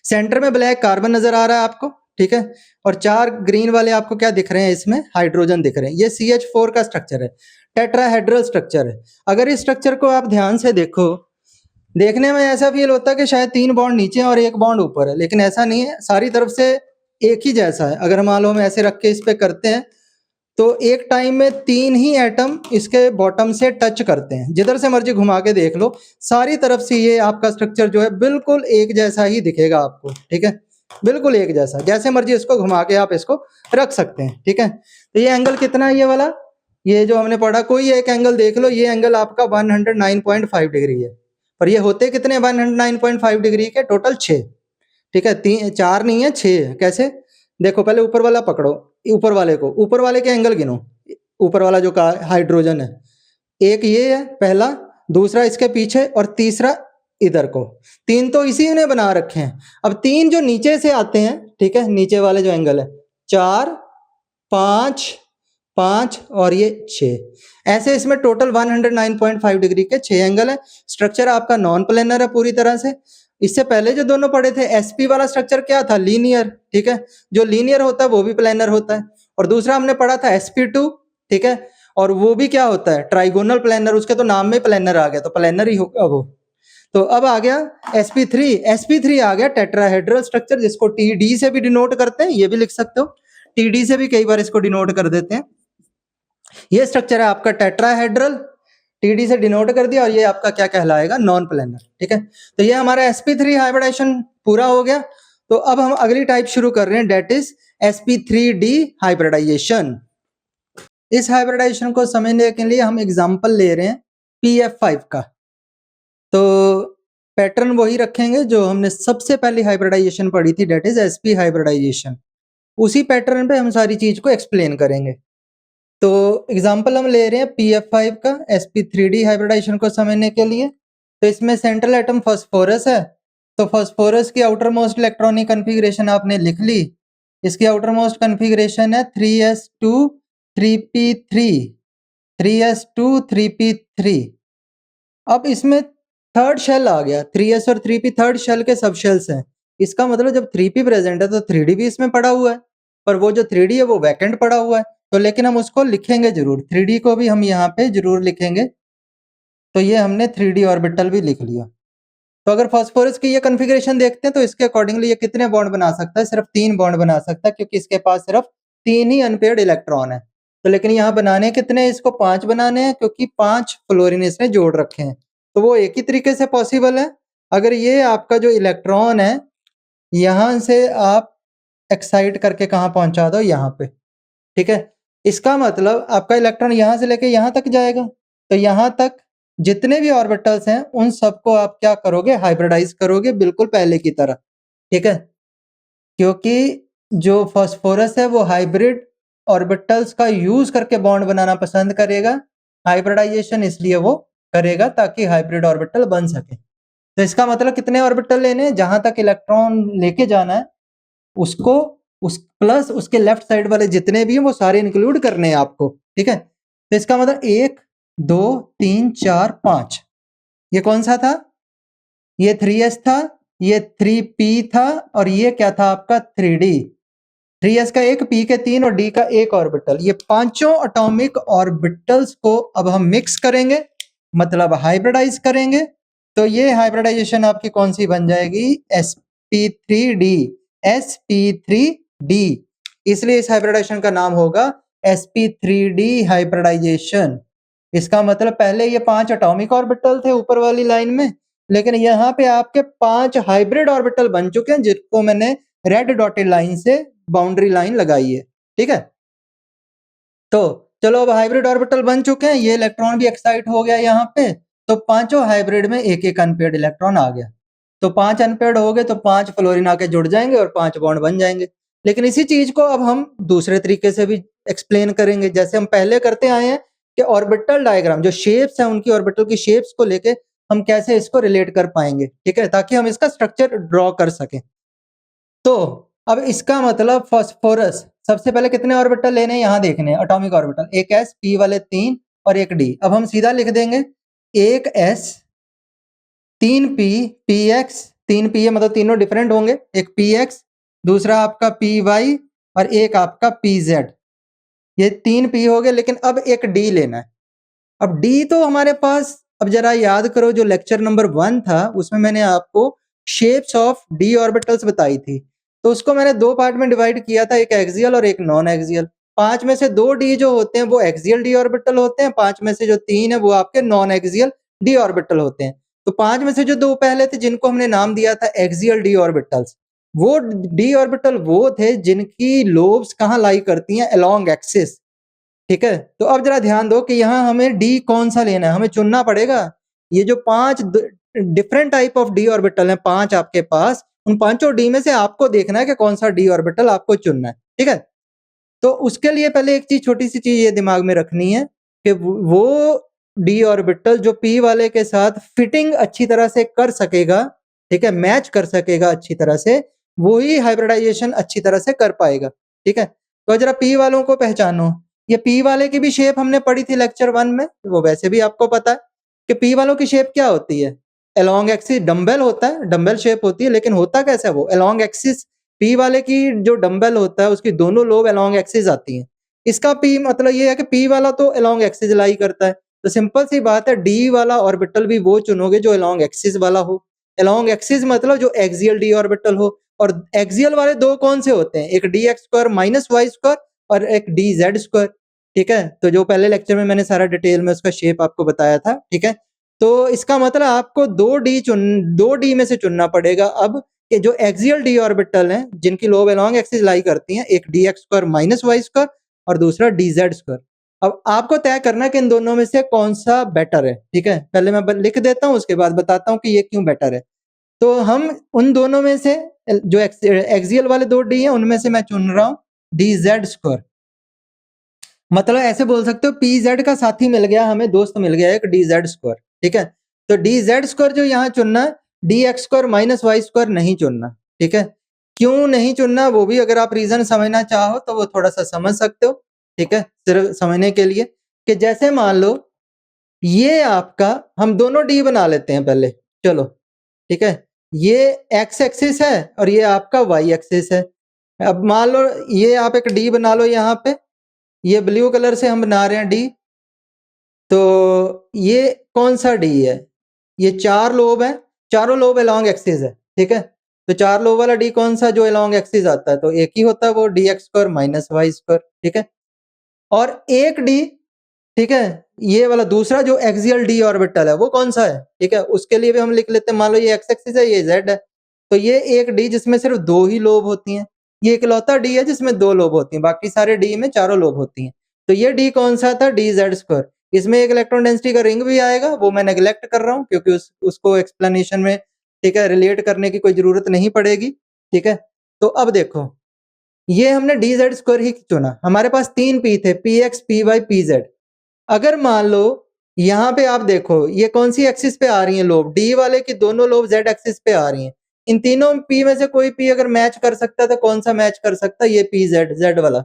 सेंटर में ब्लैक कार्बन नजर आ रहा है आपको, ठीक है, और 4 ग्रीन वाले आपको क्या दिख रहे हैं, इसमें हाइड्रोजन दिख रहे हैं। ये CH4 का स्ट्रक्चर है, टेट्राहेड्रल स्ट्रक्चर है। अगर इस स्ट्रक्चर को आप ध्यान से देखो, देखने में ऐसा फील होता है कि शायद 3 बॉन्ड नीचे और 1 बॉन्ड ऊपर है, लेकिन ऐसा नहीं है, सारी तरफ से एक ही जैसा है। अगर मान लो हम ऐसे रख के इस पे करते हैं तो एक टाइम में 3 ही एटम इसके बॉटम से टच करते हैं। जिधर से मर्जी घुमा के देख लो, सारी तरफ से ये आपका स्ट्रक्चर जो है बिल्कुल एक जैसा ही दिखेगा आपको, ठीक है, बिल्कुल एक जैसा। जैसे मर्जी इसको घुमा के आप इसको रख सकते हैं, ठीक है। तो ये एंगल कितना है, ये वाला, ये जो हमने पढ़ा, कोई एक एंगल देख लो, ये एंगल आपका 109.5 डिग्री है। पर ये होते कितने 109.5 डिग्री के, टोटल 6, ठीक है, 4 नहीं है, 6 है। कैसे, देखो पहले ऊपर वाला पकड़ो, ऊपर वाले को, ऊपर वाले के एंगल गिनो, ऊपर वाला जो का हाइड्रोजन है, एक ये है पहला, दूसरा इसके पीछे और तीसरा इधर को। 3 तो इसी ने बना रखे हैं। अब 3 जो नीचे से आते हैं, ठीक है, नीचे वाले जो एंगल है 4, 5, 5 और ये 6, ऐसे इसमें टोटल 109.5 डिग्री के 6 एंगल है। स्ट्रक्चर आपका नॉन प्लेनर है पूरी तरह से। इससे पहले जो दोनों पढ़े थे, एसपी वाला स्ट्रक्चर क्या था, लीनियर, ठीक है, जो लीनियर होता है वो भी प्लेनर होता है। और दूसरा हमने पढ़ा था sp2, ठीक है, और वो भी क्या होता है, ट्राइगोनल प्लेनर, उसके तो नाम में प्लेनर आ गया, तो प्लेनर ही होगा वो। तो अब आ गया sp3, sp3 आ गया टेट्राहेड्रल स्ट्रक्चर, जिसको TD से भी डिनोट करते हैं, ये भी लिख सकते हो, TD से भी कई बार इसको डिनोट कर देते हैं। ये स्ट्रक्चर है आपका टेट्राहेड्रल, TD से डिनोट कर दिया, और ये आपका क्या कहलाएगा, नॉन प्लेनर, ठीक है। तो ये हमारा sp3 हाइब्रिडाइजेशन पूरा हो गया। तो अब हम अगली टाइप शुरू कर रहे हैं, डेट इज sp3d हाइब्रिडाइजेशन। इस हाइब्रिडाइजेशन को समझने के लिए हम एग्जांपल ले रहे हैं pf5 का। तो पैटर्न वही रखेंगे जो हमने सबसे पहली हाइब्रिडाइजेशन पढ़ी थी, डेट इज sp हाइब्रिडाइजेशन। उसी पैटर्न पे हम सारी चीज को एक्सप्लेन करेंगे। तो एग्जाम्पल हम ले रहे हैं pf5 का sp3d हाइब्रिडाइजेशन को समझने के लिए। तो इसमें सेंट्रल एटम फास्फोरस है, तो फास्फोरस की आउटर मोस्ट इलेक्ट्रॉनिक कन्फिग्रेशन आपने लिख ली। इसकी आउटर मोस्ट कन्फिग्रेशन है 3s2 3p3, 3s2 3p3। अब इसमें थर्ड शेल आ गया, 3s और 3p थर्ड शेल के सब शेल्स हैं। इसका मतलब जब 3p प्रेजेंट है तो 3d भी इसमें पड़ा हुआ है, पर वो जो 3d है वो वैकेंट पड़ा हुआ है। तो लेकिन हम उसको लिखेंगे जरूर, 3d को भी हम यहाँ पे जरूर लिखेंगे। तो ये हमने 3d ऑर्बिटल भी लिख लिया। तो अगर फास्फोरस की ये कन्फिग्रेशन देखते हैं तो इसके अकॉर्डिंगली ये कितने बॉन्ड बना सकता है, सिर्फ 3 बॉन्ड बना सकता है, क्योंकि इसके पास सिर्फ 3 ही अनपेयर्ड इलेक्ट्रॉन है। तो लेकिन यहाँ बनाने कितने, इसको 5 बनाने हैं, क्योंकि 5 फ्लोरीन इसने जोड़ रखे हैं। तो वो एक ही तरीके से पॉसिबल है। अगर ये आपका जो इलेक्ट्रॉन है, यहाँ से आप एक्साइट करके कहाँ पहुंचा दो, यहाँ पे, ठीक है, इसका मतलब आपका इलेक्ट्रॉन यहाँ से लेके यहाँ तक जाएगा। तो यहाँ तक जितने भी ऑर्बिटल्स हैं उन सबको आप क्या करोगे, हाइब्रिडाइज करोगे, बिल्कुल पहले की तरह, ठीक है। क्योंकि जो फास्फोरस है वो हाइब्रिड ऑर्बिटल्स का यूज करके बॉन्ड बनाना पसंद करेगा। हाइब्रिडाइजेशन इसलिए वो करेगा ताकि हाइब्रिड ऑर्बिटल बन सके। तो इसका मतलब कितने ऑर्बिटल लेने हैं, जहां तक इलेक्ट्रॉन लेके जाना है उसको, उस प्लस उसके लेफ्ट साइड वाले जितने भी हैं वो सारे इंक्लूड करने हैं आपको, ठीक है। तो इसका मतलब 1 2 3 4 5, ये कौन सा था, ये 3s था, ये 3p था, और ये क्या था आपका 3d। 3s का 1, p के 3 और d का 1 ऑर्बिटल, ये पांचों एटॉमिक ऑर्बिटल्स को अब हम मिक्स करेंगे, मतलब हाइब्रिडाइज करेंगे। तो ये हाइब्रिडाइजेशन आपकी कौन सी बन जाएगी, sp3d, sp3d। इसलिए इस हाइब्रिडाइजेशन का नाम होगा sp3d हाइब्रिडाइजेशन। इसका मतलब पहले ये 5 एटॉमिक ऑर्बिटल थे ऊपर वाली लाइन में, लेकिन यहाँ पे आपके 5 हाइब्रिड ऑर्बिटल बन चुके हैं, जिसको मैंने रेड डॉटेड लाइन से बाउंड्री लाइन लगाई है, ठीक है। तो चलो अब हाइब्रिड ऑर्बिटल बन चुके हैं, ये इलेक्ट्रॉन भी एक्साइट हो गया यहाँ पे। तो पांचों हाइब्रिड में एक एक अनपेयर्ड इलेक्ट्रॉन आ गया। तो 5 अनपेयर्ड हो गए तो 5 फ्लोरीन आके जुड़ जाएंगे और 5 बॉन्ड बन जाएंगे। लेकिन इसी चीज को अब हम दूसरे तरीके से भी एक्सप्लेन करेंगे, जैसे हम पहले करते आए हैं कि ऑर्बिटल डायग्राम जो शेप्स है उनकी ऑर्बिटल की शेप्स को लेके हम कैसे इसको रिलेट कर पाएंगे, ठीक है, ताकि हम इसका स्ट्रक्चर ड्रॉ कर सकें। तो अब इसका मतलब फास्फोरस सबसे पहले कितने ऑर्बिटल लेने हैं, यहाँ देखने हैं एटॉमिक ऑर्बिटल, एक s, p वाले 3 और एक d। अब हम सीधा लिख देंगे, एक s 3p px, 3p है मतलब तीनों डिफरेंट होंगे, एक px, दूसरा आपका py और एक आपका pz। ये 3p हो गए, लेकिन अब एक d लेना है। अब d तो हमारे पास, अब जरा याद करो जो लेक्चर नंबर 1 था उसमें मैंने आपको शेप्स ऑफ d ऑर्बिटल्स बताई थी। तो उसको मैंने 2 पार्ट में डिवाइड किया था, एक एक्सियल और एक नॉन एक्सियल। 5 में से 2 डी जो होते हैं वो एक्सियल डी ऑर्बिटल होते हैं, 5 में से जो 3 है वो आपके नॉन एक्सियल डी ऑर्बिटल होते हैं। तो 5 में से जो 2 पहले थे जिनको हमने नाम दिया था एक्सियल डी ऑर्बिटल्स, वो डी ऑर्बिटल वो थे जिनकी लोब्स कहाँ लाई करती हैं? अलोंग एक्सिस, ठीक है? तो अब जरा ध्यान दो कि यहाँ हमें डी कौन सा लेना है, हमें चुनना पड़ेगा। ये जो 5 different type of D orbital हैं 5 आपके पास, उन पांचों डी में से आपको देखना है कि कौन सा डी ऑर्बिटल आपको चुनना है, ठीक है? तो उसके लिए पहले एक चीज, छोटी सी चीज ये दिमाग में रखनी है कि वो डी ऑर्बिटल जो पी वाले के साथ फिटिंग अच्छी तरह से कर सकेगा, ठीक है, मैच कर सकेगा अच्छी तरह से, वो ही हाइब्रिडाइजेशन अच्छी तरह से कर पाएगा, ठीक है? तो जरा पी वालों को पहचानो। ये पी वाले की भी शेप हमने पढ़ी थी लेक्चर 1 में, वो वैसे भी आपको पता है कि पी वालों की शेप क्या होती है? अलोंग एक्सिस डंबल होता है, डंबल शेप होती है, लेकिन होता कैसा है वो? Along axis. पी वाले की जो डंबल होता है उसकी दोनों लोब अलोंग एक्सिस आती हैं। इसका पी मतलब ये है कि पी वाला तो अलोंग एक्सिस लाई करता है। तो सिंपल सी बात है, डी वाला ऑर्बिटल भी वो चुनोगे जो अलोंग एक्सिस वाला हो। अलोंग एक्सिस मतलब जो एक्सियल डी ऑर्बिटल हो। और एक्सियल वाले दो कौन से होते हैं? एक d x square minus y square और एक डी जेड स्क्वायर, ठीक है? तो जो पहले लेक्चर में मैंने सारा डिटेल में उसका शेप आपको बताया था, ठीक है? तो इसका मतलब आपको 2 डी में से चुनना पड़ेगा अब, कि जो एक्सियल डी ऑर्बिटल हैं जिनकी लोब अलोंग एक्सिस लाई करती हैं, एक d x square minus y square और दूसरा डी जेड स्क्वायर। अब आपको तय करना है कि इन दोनों में से कौन सा बेटर है, ठीक है? पहले मैं लिख देता हूँ, उसके बाद बताता हूँ कि ये क्यों बेटर है। तो हम उन दोनों में से जो एक्सियल वाले 2 डी हैं उनमें से मैं चुन रहा हूँ डी जेड स्क्वायर। मतलब ऐसे बोल सकते हो पी जेड का साथी मिल गया, हमें दोस्त मिल गया एक डी जेड स्क्वायर, ठीक है? तो डी जेड स्क्वायर जो यहाँ चुनना है, d x square minus y square नहीं चुनना, ठीक है? क्यों नहीं चुनना वो भी अगर आप रीजन समझना चाहो तो वो थोड़ा सा समझ सकते हो, ठीक है? सिर्फ समझने के लिए कि जैसे मान लो ये आपका, हम दोनों डी बना लेते हैं पहले, चलो, ठीक है? ये एक्स एक्सिस है और ये आपका वाई एक्सिस है। अब मान लो ये आप एक डी बना लो यहाँ पे, ये ब्लू कलर से हम बना रहे हैं डी। तो ये कौन सा डी है? ये 4 लोब है, चारों लोब अलोंग एक्सिस है, ठीक है? तो 4 लोब वाला डी कौन सा जो अलोंग एक्सिस आता है? तो एक ही होता है वो d x square minus y square, ठीक है? और एक डी, ठीक है, ये वाला दूसरा जो एक्सियल डी ऑर्बिटल है वो कौन सा है? ठीक है, उसके लिए भी हम लिख लेते हैं, मान लो ये एक्स एक्सिस है, ये जेड है, तो ये एक डी जिसमें सिर्फ 2 ही लोब होती हैं। ये इकलौता डी है जिसमें 2 लोब होती हैं, बाकी सारे डी में चारों लोब होती हैं। तो ये डी कौन सा था? D Z square. इसमें एक इलेक्ट्रॉन डेंसिटी का रिंग भी आएगा, वो मैं नेग्लेक्ट कर रहा हूँ क्योंकि उसको एक्सप्लेनेशन में, ठीक है, रिलेट करने की कोई जरूरत नहीं पड़ेगी, ठीक है? तो अब देखो, ये हमने डी जेड स्क्वायर ही चुना, हमारे पास 3 पी थे, p x p y p z. अगर मान लो यहाँ पे आप देखो ये कौन सी एक्सिस पे आ रही है लोब? डी वाले की दोनों लोब जेड एक्सिस पे आ रही हैं। इन तीनों पी में से कोई पी अगर मैच कर सकता है तो कौन सा मैच कर सकता है? ये पी जेड, जेड वाला।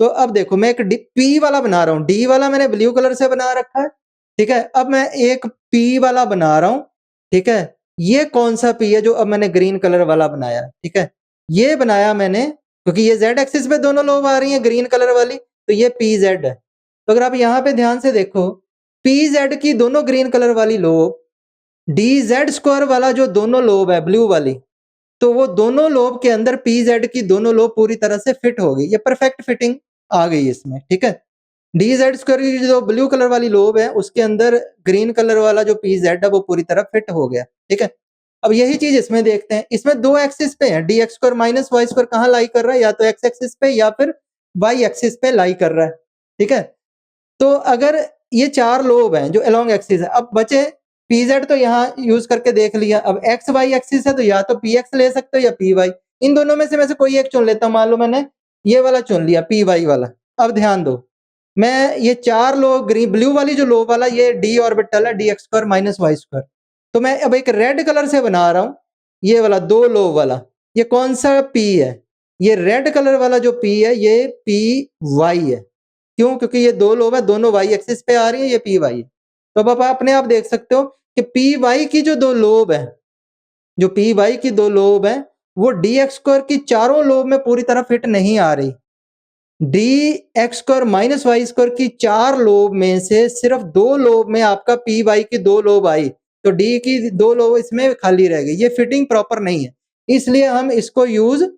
तो अब देखो मैं एक पी वाला बना रहा हूँ, डी वाला मैंने ब्लू कलर से बना रखा है, ठीक है? अब मैं एक पी वाला बना रहा हूँ, ठीक है? ये कौन सा पी है जो अब मैंने ग्रीन कलर वाला बनाया, ठीक है? ये बनाया मैंने क्योंकि ये जेड एक्सिस पे दोनों लोब आ रही है ग्रीन कलर वाली, तो ये पी जेड है। तो अगर आप यहाँ पे ध्यान से देखो, पी जेड की दोनों ग्रीन कलर वाली लोब, डी जेड स्क्वायर वाला जो दोनों लोब है ब्लू वाली, तो वो दोनों लोब के अंदर पी जेड की दोनों लोब पूरी तरह से फिट हो गई, ये परफेक्ट फिटिंग आ गई इसमें, ठीक है? डी जेड स्क्वायर की जो ब्लू कलर वाली लोब है उसके अंदर ग्रीन कलर वाला जो पी जेड है वो पूरी तरह फिट हो गया, ठीक है? अब यही चीज इसमें देखते हैं, इसमें 2 एक्सिस पे है, d x square minus y square कहाँ लाई कर रहा है? या तो एक्स एक्सिस पे या फिर वाई एक्सिस पे लाई कर रहा है, ठीक है? तो अगर ये 4 लोब हैं जो अलोंग एक्सिस है, अब बचे पीजेड, तो यहाँ यूज करके देख लिया। अब एक्स वाई एक्सिस है तो या तो पी एक्स ले सकते हो या पी वाई, इन दोनों में से कोई एक चुन लेता हूँ। मान लो मैंने ये वाला चुन लिया, पी वाई वाला। अब ध्यान दो, मैं ये 4 लोब ग्रीन ब्लू वाली जो लोब वाला ये डी ऑर्बिटल है, d x square minus y square, तो मैं अब एक रेड कलर से बना रहा हूँ, ये वाला 2 लोब वाला। ये कौन सा पी है? ये रेड कलर वाला जो पी है ये पी वाई है। क्यों? क्योंकि ये 2 लोब है, दोनों वाई एक्सिस पे आ रही है, ये पी वाई है। तो अब आप अपने आप देख सकते हो कि पी वाई की जो 2 लोब है, जो पी वाई की 2 लोब है, वो डी एक्स स्क्वायर की चारों लोब में पूरी तरह फिट नहीं आ रही। D x square minus y square की 4 लोब में से सिर्फ 2 लोब में आपका पी वाई की 2 लोब आई, तो डी की 2 लोब इसमें खाली रह गई। ये फिटिंग प्रॉपर नहीं है, इसलिए हम इसको यूज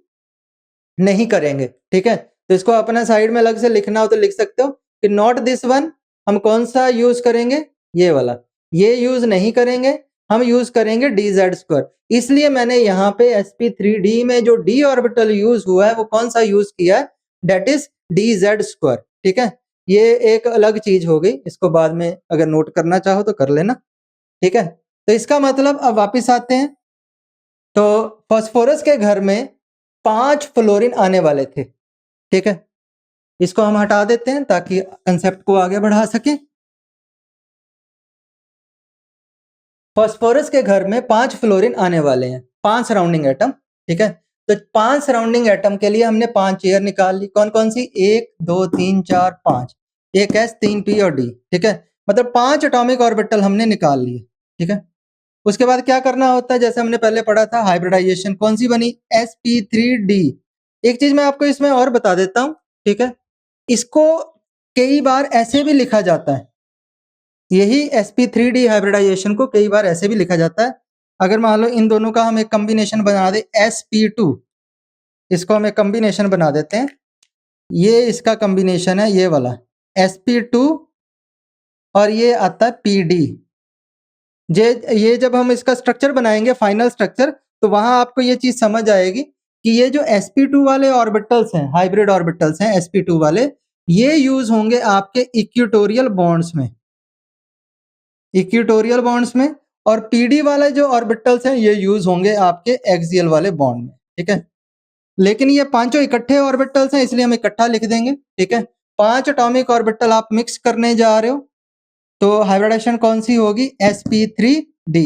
नहीं करेंगे, ठीक है? तो इसको अपना साइड में अलग से लिखना हो तो लिख सकते हो कि नॉट दिस वन, हम कौन सा यूज करेंगे, ये वाला, ये यूज नहीं करेंगे, हम यूज करेंगे dz²। इसलिए मैंने यहाँ पे sp3d में जो d ऑर्बिटल यूज हुआ है वो कौन सा यूज किया है, डेट इज dz²। ठीक है, ये एक अलग चीज हो गई, इसको बाद में अगर नोट करना चाहो तो कर लेना। ठीक है, तो इसका मतलब अब वापिस आते हैं, तो फास्फोरस के घर में 5 फ्लोरीन आने वाले थे। ठीक है, इसको हम हटा देते हैं ताकि कंसेप्ट को आगे बढ़ा सके। फास्फोरस के घर में 5 फ्लोरीन आने वाले हैं, 5 सराउंडिंग एटम। ठीक है, तो 5 सराउंडिंग एटम के लिए हमने 5 चेयर निकाल ली। कौन कौन सी, 1 2 3 4 5, एक s 3 p और d। ठीक है, मतलब 5 एटॉमिक ऑर्बिटल हमने निकाल लिए। ठीक है, उसके बाद क्या करना होता है, जैसे हमने पहले पढ़ा था, हाइब्रिडाइजेशन कौन सी बनी, sp3d। एक चीज मैं आपको इसमें और बता देता हूं। ठीक है, इसको कई बार ऐसे भी लिखा जाता है, यही sp3d हाइब्रिडाइजेशन को कई बार ऐसे भी लिखा जाता है। अगर मान लो इन दोनों का हम एक कॉम्बिनेशन बना दे sp2, इसको हम एक कॉम्बिनेशन बना देते हैं, ये इसका कॉम्बिनेशन है ये वाला sp2 और ये आता है pd। ये जब हम इसका स्ट्रक्चर बनाएंगे फाइनल स्ट्रक्चर, तो वहां आपको ये चीज समझ आएगी कि ये जो sp2 वाले ऑर्बिटल्स हैं, हाइब्रिड ऑर्बिटल्स हैं sp2 वाले, ये यूज होंगे आपके इक्वेटोरियल बॉन्ड्स में, इक्वेटोरियल बॉन्ड्स में। और पीडी वाले जो ऑर्बिटल्स हैं ये यूज होंगे आपके एक्सियल वाले बॉन्ड में। ठीक है, लेकिन ये पांचों इकट्ठे ऑर्बिटल्स हैं इसलिए हम इकट्ठा लिख देंगे। ठीक है, 5 एटॉमिक ऑर्बिटल आप मिक्स करने जा रहे हो, तो हाइब्रिडाइजेशन कौन सी होगी, sp3d,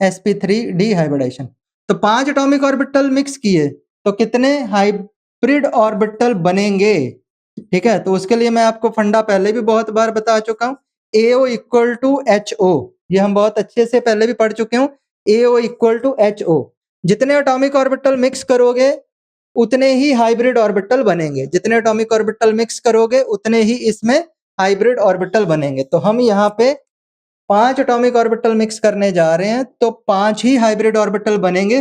sp3d हाइब्रिडाइजेशन। तो 5 एटॉमिक ऑर्बिटल मिक्स किए तो कितने हाइब्रिड ऑर्बिटल बनेंगे। ठीक है, तो उसके लिए मैं आपको फंडा पहले भी बहुत बार बता चुका हूं, AO इक्वल टू HO, ये हम बहुत अच्छे से पहले भी पढ़ चुके हूं। AO इक्वल टू HO, जितने एटॉमिक ऑर्बिटल मिक्स करोगे उतने ही हाइब्रिड ऑर्बिटल बनेंगे, जितने एटॉमिक ऑर्बिटल मिक्स करोगे उतने ही इसमें हाइब्रिड ऑर्बिटल बनेंगे। तो हम यहाँ पे 5 एटॉमिक ऑर्बिटल मिक्स करने जा रहे हैं तो 5 ही हाइब्रिड ऑर्बिटल बनेंगे।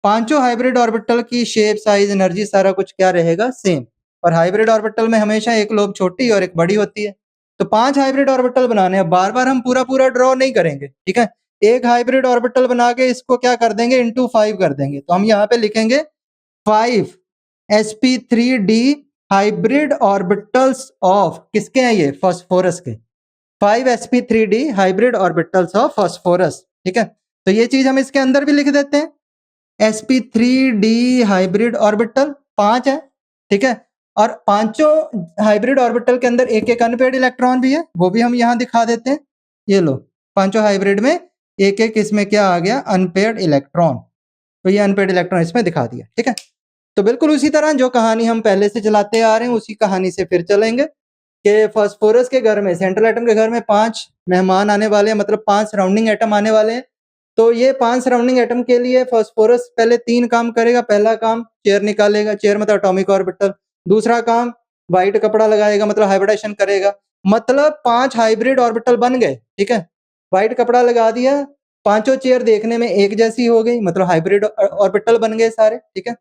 पांचों हाइब्रिड ऑर्बिटल की शेप, साइज, एनर्जी सारा कुछ क्या रहेगा, सेम। और हाइब्रिड ऑर्बिटल में हमेशा एक लोब छोटी और एक बड़ी होती है। तो 5 हाइब्रिड ऑर्बिटल बनाने हैं, बार बार हम पूरा पूरा ड्रॉ नहीं करेंगे। ठीक है, एक हाइब्रिड ऑर्बिटल बना के इसको क्या कर देंगे, इंटू 5 कर देंगे। तो हम यहाँ पे लिखेंगे 5 sp3d हाइब्रिड ऑर्बिटल्स ऑफ, किसके हैं ये, फास्फोरस के। 5 sp3d hybrid orbitals of phosphorus. ठीक है, तो ये चीज हम इसके अंदर भी लिख देते हैं, sp3d हाइब्रिड ऑर्बिटल 5 है। ठीक है, और पांचों हाइब्रिड ऑर्बिटल के अंदर एक एक अनपेयर्ड इलेक्ट्रॉन भी है, वो भी हम यहाँ दिखा देते हैं। ये लो, पांचों हाइब्रिड में एक एक इसमें क्या आ गया, अनपेयर्ड इलेक्ट्रॉन। तो ये अनपेयर्ड इलेक्ट्रॉन इसमें दिखा दिया। ठीक है, तो बिल्कुल उसी तरह जो कहानी हम पहले से चलाते आ रहे हैं उसी कहानी से फिर चलेंगे कि फास्फोरस के घर में, सेंट्रल एटम के घर में 5 मेहमान आने वाले हैं, मतलब 5 सराउंडिंग एटम आने वाले हैं। तो ये 5 सराउंडिंग एटम के लिए फास्फोरस पहले 3 काम करेगा। पहला काम चेयर निकालेगा, चेयर मतलब एटॉमिक ऑर्बिटल। दूसरा काम व्हाइट कपड़ा लगाएगा, मतलब हाइब्रिडाइजेशन करेगा। मतलब 5 हाइब्रिड ऑर्बिटल बन गए। ठीक है, व्हाइट कपड़ा लगा दिया, पांचों चेयर देखने में एक जैसी हो गई, मतलब हाइब्रिड ऑर्बिटल बन गए सारे। ठीक है,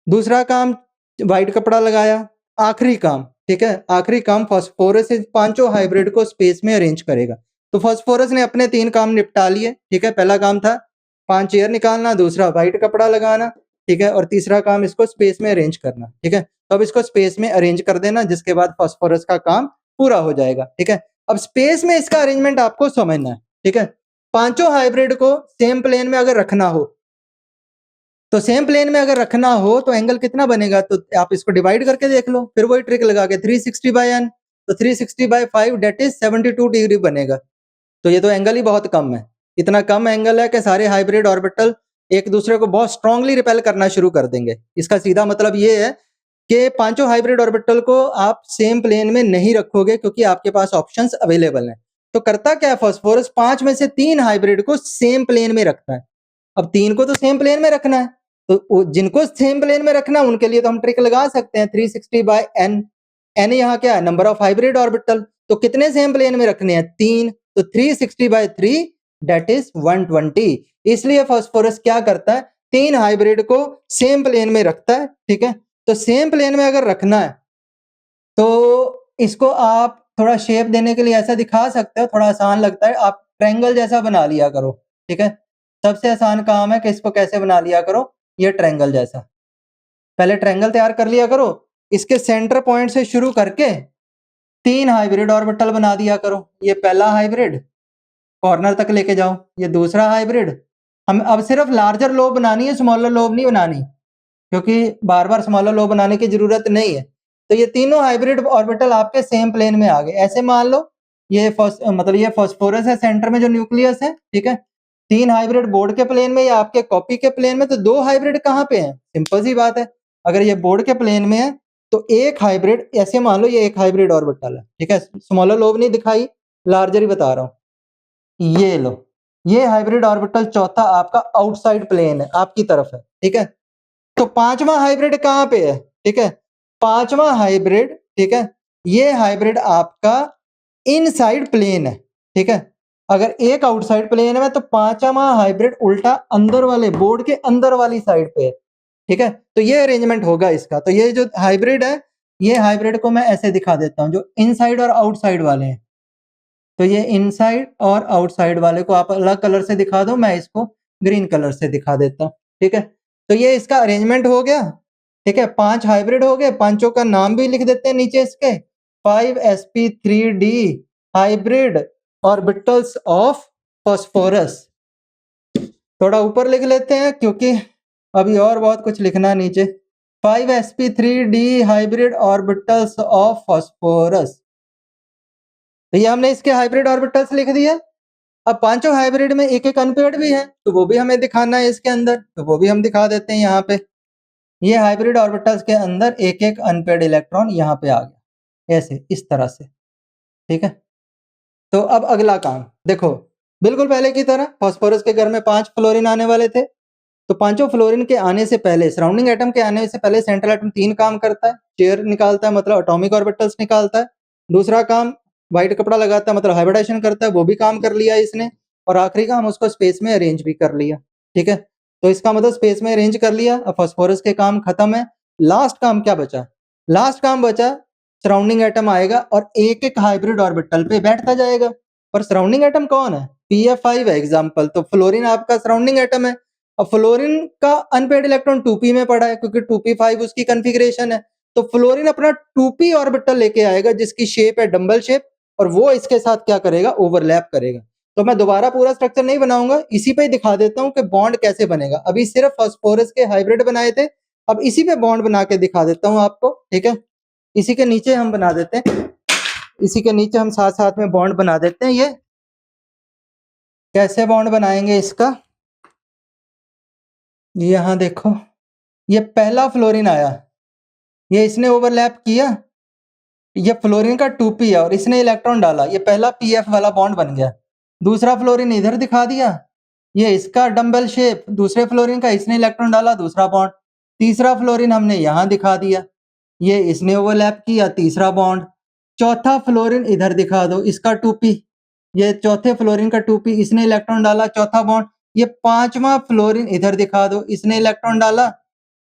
दूसरा काम व्हाइट कपड़ा लगाया। आखिरी काम, ठीक है, आखिरी काम फास्फोरस इस पांचों हाइब्रिड को स्पेस में अरेंज करेगा। तो फास्फोरस ने अपने 3 काम निपटा लिए। ठीक है, पहला काम था 5 चेयर निकालना, दूसरा व्हाइट कपड़ा लगाना, ठीक है, और तीसरा काम इसको स्पेस में अरेंज करना। ठीक है, तो अब इसको स्पेस में अरेंज कर देना, जिसके बाद फास्फोरस का काम पूरा हो जाएगा। ठीक है, अब स्पेस में इसका अरेंजमेंट आपको समझना है। ठीक है, पांचों हाइब्रिड को सेम प्लेन में अगर रखना हो, तो सेम प्लेन में अगर रखना हो तो एंगल कितना बनेगा, तो आप इसको डिवाइड करके देख लो, फिर वही ट्रिक लगा के 360/n, तो 360/5 डेट इज 72 डिग्री बनेगा। तो ये तो एंगल ही बहुत कम है, इतना कम एंगल है कि सारे हाइब्रिड ऑर्बिटल एक दूसरे को बहुत स्ट्रांगली रिपेल करना शुरू कर देंगे। इसका सीधा मतलब ये है कि पांचों हाइब्रिड ऑर्बिटल को आप सेम प्लेन में नहीं रखोगे क्योंकि आपके पास ऑप्शंस अवेलेबल हैं। तो करता क्या है फास्फोरस, 5 में से 3 हाइब्रिड को सेम प्लेन में रखता है। अब 3 को तो सेम प्लेन में रखना है, तो जिनको सेम प्लेन में रखना है उनके लिए तो हम ट्रिक लगा सकते हैं 360/n। n यहाँ क्या है, नंबर ऑफ हाइब्रिड ऑर्बिटल। तो कितने सेम प्लेन में रखने हैं, 3, तो 360/3 डेट इज 120। इसलिए फास्फोरस क्या करता है, 3 हाइब्रिड को सेम प्लेन में रखता है। ठीक है, तो सेम प्लेन में अगर रखना है तो इसको आप थोड़ा शेप देने के लिए ऐसा दिखा सकते हो, थोड़ा आसान लगता है, आप ट्रायंगल जैसा बना लिया करो, ठीक है? सबसे आसान काम है कि इसको कैसे बना लिया करो, ये ट्रायंगल जैसा। पहले ट्रायंगल तैयार कर लिया करो, इसके सेंटर पॉइंट से शुरू करके 3 हाइब्रिड ऑर्बिटल बना दिया करो। ये पहला हाइब्रिड, कॉर्नर तक लेके जाओ, ये दूसरा हाइब्रिड। हम अब सिर्फ लार्जर लोब बनानी है, स्मॉलर लोब नहीं बनानी, क्योंकि बार-बार स्मॉलर लोब बनाने की ज़रूरत नहीं है। तो ये तीनों हाइब्रिड ऑर्बिटल आपके सेम प्लेन में आ गए। ऐसे मान लो ये मतलब ये फास्फोरस है सेंटर में जो न्यूक्लियस है, ठीक है? 3 हाइब्रिड बोर्ड के प्लेन में या आपके कॉपी के प्लेन में, तो 2 हाइब्रिड कहाँ पे हैं? सिंपल सी बात है। अगर ये बोर्ड के प्लेन में है तो एक हाइब्रिड, ऐसे मान लो ये एक हाइब्रिड ऑर्बिटल है, ठीक है? स्मॉलर लोब नहीं दिखाई, लार्जर ही बता रहा हूँ। ये लो, ये हाइब्रिड ऑर्बिटल चौथा आपका आउटसाइड प्लेन है, आपकी तरफ है, ठीक है? तो 5वां हाइब्रिड कहाँ पे है? ठीक है? 5वां हाइब्रिड, ठीक है? ये हाइब्रिड आपका इनसाइड प्लेन है, ठीक है? अगर एक आउटसाइड प्लेन है तो 5वां हाइब्रिड उल्टा अंदर वाले बोर्ड के अंदर वाली साइड पे है, ठीक है? तो ये अरेंजमेंट होगा इसका। तो ये जो हाइब्रिड है, ये हाइब्रिड को मैं ऐसे दिखा देता हूँ, जो इनसाइड और आउटसाइड वाले हैं। तो ये इनसाइड और आउटसाइड वाले को आप अलग कलर से दिखा दो, मैं इसको ग्रीन कलर से दिखा देता हूँ, ठीक है? तो ये इसका अरेंजमेंट हो गया, ठीक है? 5 हाइब्रिड हो गए, पांचों का नाम भी लिख देते हैं नीचे इसके, 5sp3d hybrid orbitals of phosphorus. थोड़ा ऊपर लिख लेते हैं क्योंकि अभी और बहुत कुछ लिखना है नीचे। 5sp3d hybrid orbitals of phosphorus. तो ये हमने इसके हाइब्रिड ऑर्बिटल्स लिख दिए। अब पांचों हाइब्रिड में एक-एक अनपेयर्ड भी है, तो वो भी हमें दिखाना है इसके अंदर, तो वो भी हम दिखा देते हैं यहाँ पे। ये हाइब्रिड ऑर्बिटल्स के अंदर एक-एक अनपेयर्ड इलेक्ट्रॉन यहाँ पे आ गया, ऐसे, इस तरह से, ठीक है? तो अब अगला काम, देखो, बिल्कुल पहले की तरह फास्फोरस के घर में 5 फ्लोरीन आने वाले थे, तो पांचों फ्लोरीन के आने से पहले, सराउंडिंग एटम के आने से पहले सेंट्रल एटम 3 काम करता है, चेयर निकालता है मतलब एटॉमिक ऑर्बिटल्स निकालता है, दूसरा काम व्हाइट कपड़ा लगाता है मतलब हाइब्रिडाइजेशन करता है, वो भी काम कर लिया इसने, और आखिरी काम उसको स्पेस में अरेंज भी कर लिया, ठीक है? तो इसका मतलब स्पेस में अरेंज कर लिया, अब फास्फोरस के काम खत्म है। लास्ट काम क्या बचा? लास्ट काम बचा, सराउंडिंग एटम आएगा और एक-एक हाइब्रिड ऑर्बिटल पे बैठता जाएगा। पर सराउंडिंग एटम कौन है? pf5 है एग्जांपल, तो फ्लोरीन आपका सराउंडिंग एटम है। अब फ्लोरीन का अनपेयर्ड इलेक्ट्रॉन 2p में पड़ा है क्योंकि 2p5 उसकी कॉन्फ़िगरेशन है। तो फ्लोरीन अपना 2p ऑर्बिटल लेके आएगा जिसकी शेप है डंबल शेप, और वो इसके साथ क्या करेगा? ओवरलैप करेगा। तो मैं दोबारा पूरा स्ट्रक्चर नहीं बनाऊंगा, इसी पे ही दिखा देता हूँ कि बॉन्ड कैसे बनेगा। अभी सिर्फ फास्फोरस के हाइब्रिड बनाए थे, अब इसी पे बॉन्ड बना के दिखा देता हूँ आपको, ठीक है? इसी के नीचे हम बना देते हैं, इसी के नीचे हम साथ-साथ में बॉन्ड बना देते हैं। ये कैसे बॉन्ड बनाएंगे इसका? यहाँ देखो, ये पहला फ्लोरीन आया, ये इसने ओवरलैप किया, ये फ्लोरीन का 2p है और इसने इलेक्ट्रॉन डाला, ये पहला pf वाला बॉन्ड बन गया। दूसरा फ्लोरीन इधर दिखा दिया, ये इसका डंबल शेप, दूसरे फ्लोरीन का इसने इलेक्ट्रॉन डाला, दूसरा बॉन्ड। तीसरा फ्लोरीन हमने यहाँ दिखा दिया, ये इसने ओवरलैप किया, तीसरा बॉन्ड। चौथा फ्लोरीन इधर दिखा दो, इसका 2p, ये चौथे फ्लोरीन का 2p, इसने इलेक्ट्रॉन डाला, चौथा बॉन्ड। ये पांचवा फ्लोरीन इधर दिखा दो, इसने इलेक्ट्रॉन डाला,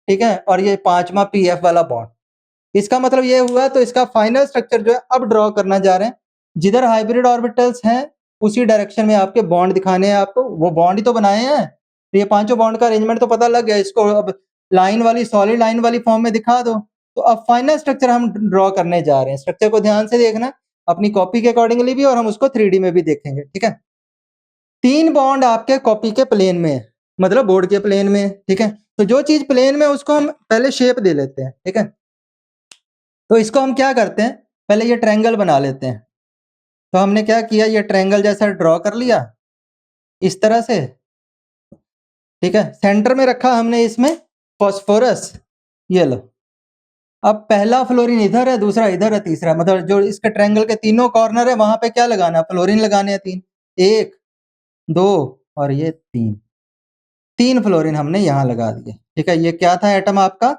ठीक है? और ये पांचवा pf वाला बॉन्ड। इसका मतलब ये हुआ, तो इसका फाइनल स्ट्रक्चर जो है अब ड्रॉ करना जा रहे हैं। जिधर हाइब्रिड ऑर्बिटल्स हैं उसी डायरेक्शन में आपके बॉन्ड दिखाने हैं आपको, वो बॉन्ड ही तो बनाए हैं। तो ये पांचों बॉन्ड का अरेंजमेंट तो पता लग गया, इसको अब लाइन वाली, सॉलिड लाइन वाली फॉर्म में दिखा दो। तो अब फाइनल स्ट्रक्चर हम ड्रॉ करने जा रहे हैं। स्ट्रक्चर को ध्यान से देखना, अपनी कॉपी के अकॉर्डिंगली भी, और हम उसको 3D में भी देखेंगे, ठीक है? 3 बॉन्ड आपके कॉपी के प्लेन में है, मतलब बोर्ड के प्लेन में है, ठीक है? तो जो चीज प्लेन में है उसको हम पहले शेप दे लेते हैं, ठीक है? तो इसको हम क्या करते हैं, पहले ये ट्रायंगल बना लेते हैं। तो हमने क्या किया, ये ट्रायंगल जैसा ड्रॉ कर लिया इस तरह से, ठीक है? सेंटर में रखा हमने इसमें फास्फोरस, ये लो। अब पहला फ्लोरीन इधर है, दूसरा इधर है, तीसरा, मतलब जो इसके ट्रायंगल के तीनों कॉर्नर है वहां पे क्या लगाना है? फ्लोरीन लगाने हैं 3, 1, 2 और ये 3। 3 फ्लोरीन हमने यहाँ लगा दिए, ठीक है? ये क्या था एटम आपका?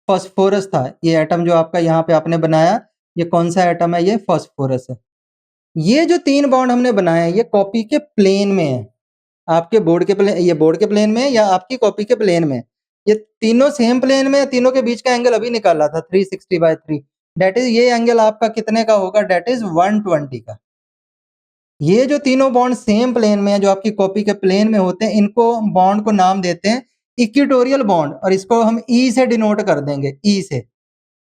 फास्फोरस था। ये एटम जो आपका यहाँ पे आपने बनाया, ये कौन सा एटम है? ये फास्फोरस है। ये जो 3 बॉन्ड हमने बनाए हैं, ये कॉपी के प्लेन में है। आपके बोर्ड के प्लेन, ये बोर्ड के प्लेन में है या आपकी कॉपी के प्लेन में? ये तीनों सेम प्लेन में, तीनों के बीच का एंगल अभी निकाला था 360/3, दैट इज ये एंगल आपका कितने का होगा, दैट इज 120 का। ये जो तीनों बॉन्ड सेम प्लेन में है, जो आपकी कॉपी के प्लेन में होते हैं, इनको बॉन्ड को नाम देते हैं इक्वेटोरियल बॉन्ड, और इसको हम ई से डिनोट कर देंगे, ई से,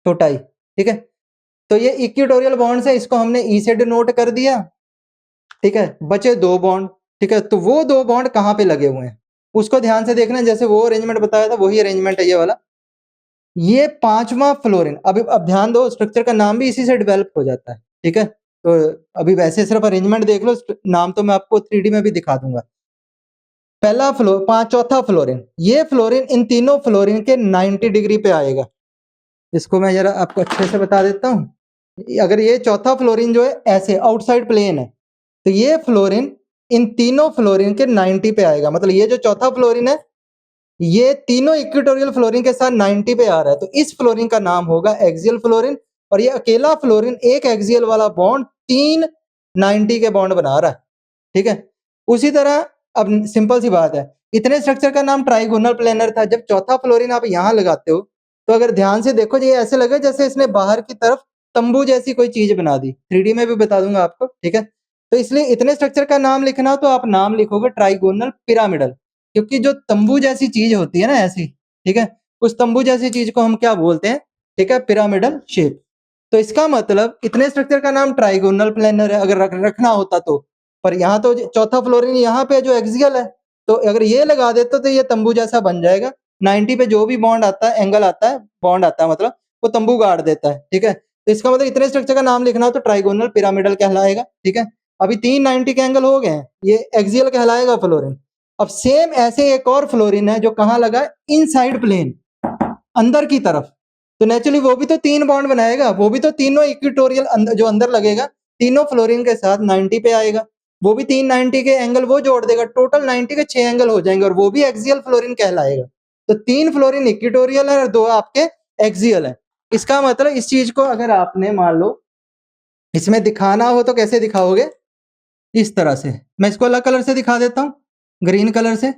छोटा ई, ठीक है। तो ये इक्वेटोरियल बॉन्ड है, इसको हमने ई से डिनोट कर दिया, ठीक है। बचे दो बॉन्ड, ठीक है। तो वो दो बॉन्ड कहाँ पे लगे हुए हैं उसको ध्यान से देखना, जैसे वो अरेंजमेंट बताया था वही अरेंजमेंट है ये वाला। ये पांचवा फ्लोरीन, अब ध्यान दो, स्ट्रक्चर का नाम भी इसी से डेवलप हो जाता है, ठीक है। तो अभी वैसे सिर्फ अरेंजमेंट देख लो, नाम तो मैं आपको 3D में भी दिखा दूंगा। पहला चौथा फ्लोरीन, ये फ्लोरीन इन तीनों फ्लोरीन के 90 डिग्री पे आएगा। इसको मैं जरा आपको अच्छे से बता देता हूँ। अगर ये चौथा फ्लोरीन जो है ऐसे आउटसाइड प्लेन है, तो ये फ्लोरीन इन तीनों फ्लोरीन के 90 पे आएगा। मतलब ये जो चौथा फ्लोरीन है, ये तीनों इक्वेटोरियल फ्लोरीन के साथ 90 पे आ रहा है, तो इस फ्लोरीन का नाम होगा एक्सियल फ्लोरीन। और ये अकेला फ्लोरीन एक एक्सियल वाला बॉन्ड 3 90 के बॉन्ड बना रहा है, ठीक है। उसी तरह अब सिंपल सी बात है, इतने स्ट्रक्चर का नाम ट्राइगोनल प्लेनर था। जब चौथा फ्लोरीन आप यहाँ लगाते हो, तो अगर ध्यान से देखो, ये ऐसे लगे जैसे इसने बाहर की तरफ तंबू जैसी कोई चीज बना दी। 3D में भी बता दूंगा आपको, ठीक है। तो इसलिए इतने स्ट्रक्चर का नाम लिखना हो तो आप नाम लिखोगे ट्राइगोनल पिरामिडल, क्योंकि जो तंबू जैसी चीज होती है ना ऐसी, ठीक है, उस तंबू जैसी चीज को हम क्या बोलते हैं, ठीक है, पिरामिडल शेप। तो इसका मतलब इतने स्ट्रक्चर का नाम ट्राइगोनल प्लेनर है अगर रखना होता तो। पर यहाँ तो चौथा फ्लोरीन यहाँ पे जो एक्सियल है, तो अगर ये लगा देते तो ये तंबू जैसा बन जाएगा। 90 पे जो भी बॉन्ड आता है, एंगल आता है, बॉन्ड आता है, मतलब वो तंबू गाड़ देता है, ठीक है। तो इसका मतलब इतने स्ट्रक्चर का नाम लिखना हो तो ट्राइगोनल पिरामिडल कहलाएगा, ठीक है। अभी 390 के एंगल हो गए हैं, ये एक्सियल कहलाएगा फ्लोरीन। अब सेम ऐसे एक और फ्लोरीन है जो कहाँ लगा है, इनसाइड प्लेन, अंदर की तरफ। तो नेचुरली वो भी तो 3 बॉन्ड बनाएगा, वो भी तो तीनों इक्वेटोरियल जो अंदर लगेगा, तीनों फ्लोरीन के साथ 90 पे आएगा। वो भी 390 के एंगल वो जोड़ देगा, टोटल 90 के 6 एंगल हो जाएंगे, और वो भी एक्सियल फ्लोरीन कहलाएगा। तो 3 फ्लोरीन इक्वेटोरियल है और 2 आपके एक्सियल है। इसका मतलब इस चीज को अगर आपने मान लो इसमें दिखाना हो तो कैसे दिखाओगे, इस तरह से। मैं इसको अलग कलर से दिखा देता हूँ, ग्रीन कलर से,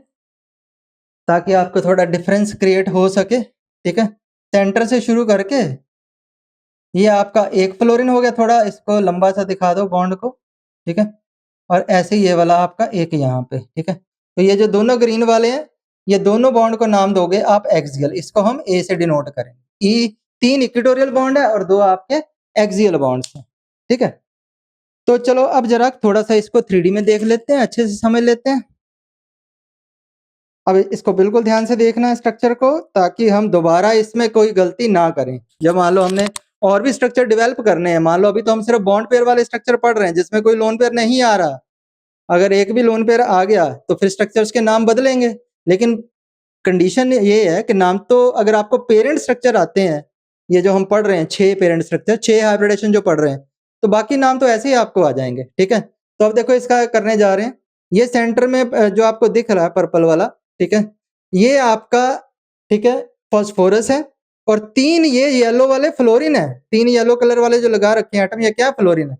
ताकि आपको थोड़ा डिफरेंस क्रिएट हो सके, ठीक है। सेंटर से शुरू करके ये आपका एक फ्लोरीन हो गया, थोड़ा इसको लंबा सा दिखा दो बॉन्ड को, ठीक है। और ऐसे ये वाला आपका एक यहाँ पे, ठीक है। तो ये जो दोनों ग्रीन वाले हैं, ये दोनों बॉन्ड को नाम दोगे आप एक्सियल, इसको हम ए से डिनोट करेंगे। ई 3 इक्वेटोरियल बॉन्ड है और 2 आपके एक्सियल बॉन्ड्स हैं, ठीक है। तो चलो अब जरा थोड़ा सा इसको 3D में देख लेते हैं, अच्छे से समझ लेते हैं। अब इसको बिल्कुल ध्यान से देखना है स्ट्रक्चर को, ताकि हम दोबारा इसमें कोई गलती ना करें। जब मान लो हमने और भी स्ट्रक्चर डेवलप करने हैं, मान लो अभी तो हम सिर्फ बॉन्ड पेयर वाले स्ट्रक्चर पढ़ रहे हैं जिसमें कोई लोन पेयर नहीं आ रहा। अगर एक भी लोन पेयर आ गया तो फिर स्ट्रक्चर्स के नाम बदलेंगे, लेकिन कंडीशन ये है कि नाम तो अगर आपको पेरेंट स्ट्रक्चर आते हैं, ये जो हम पढ़ रहे हैं 6 पेरेंट स्ट्रक्चर, 6 हाइब्रिडेशन जो पढ़ रहे हैं, तो बाकी नाम तो ऐसे ही आपको आ जाएंगे, ठीक है। तो अब देखो इसका करने जा रहे हैं। ये सेंटर में जो आपको दिख रहा है पर्पल वाला, ठीक है, ये आपका, ठीक है, फास्फोरस है। और 3 ये येलो वाले फ्लोरीन है, 3 येलो कलर वाले जो लगा रखे हैं एटम, ये क्या फ्लोरीन है।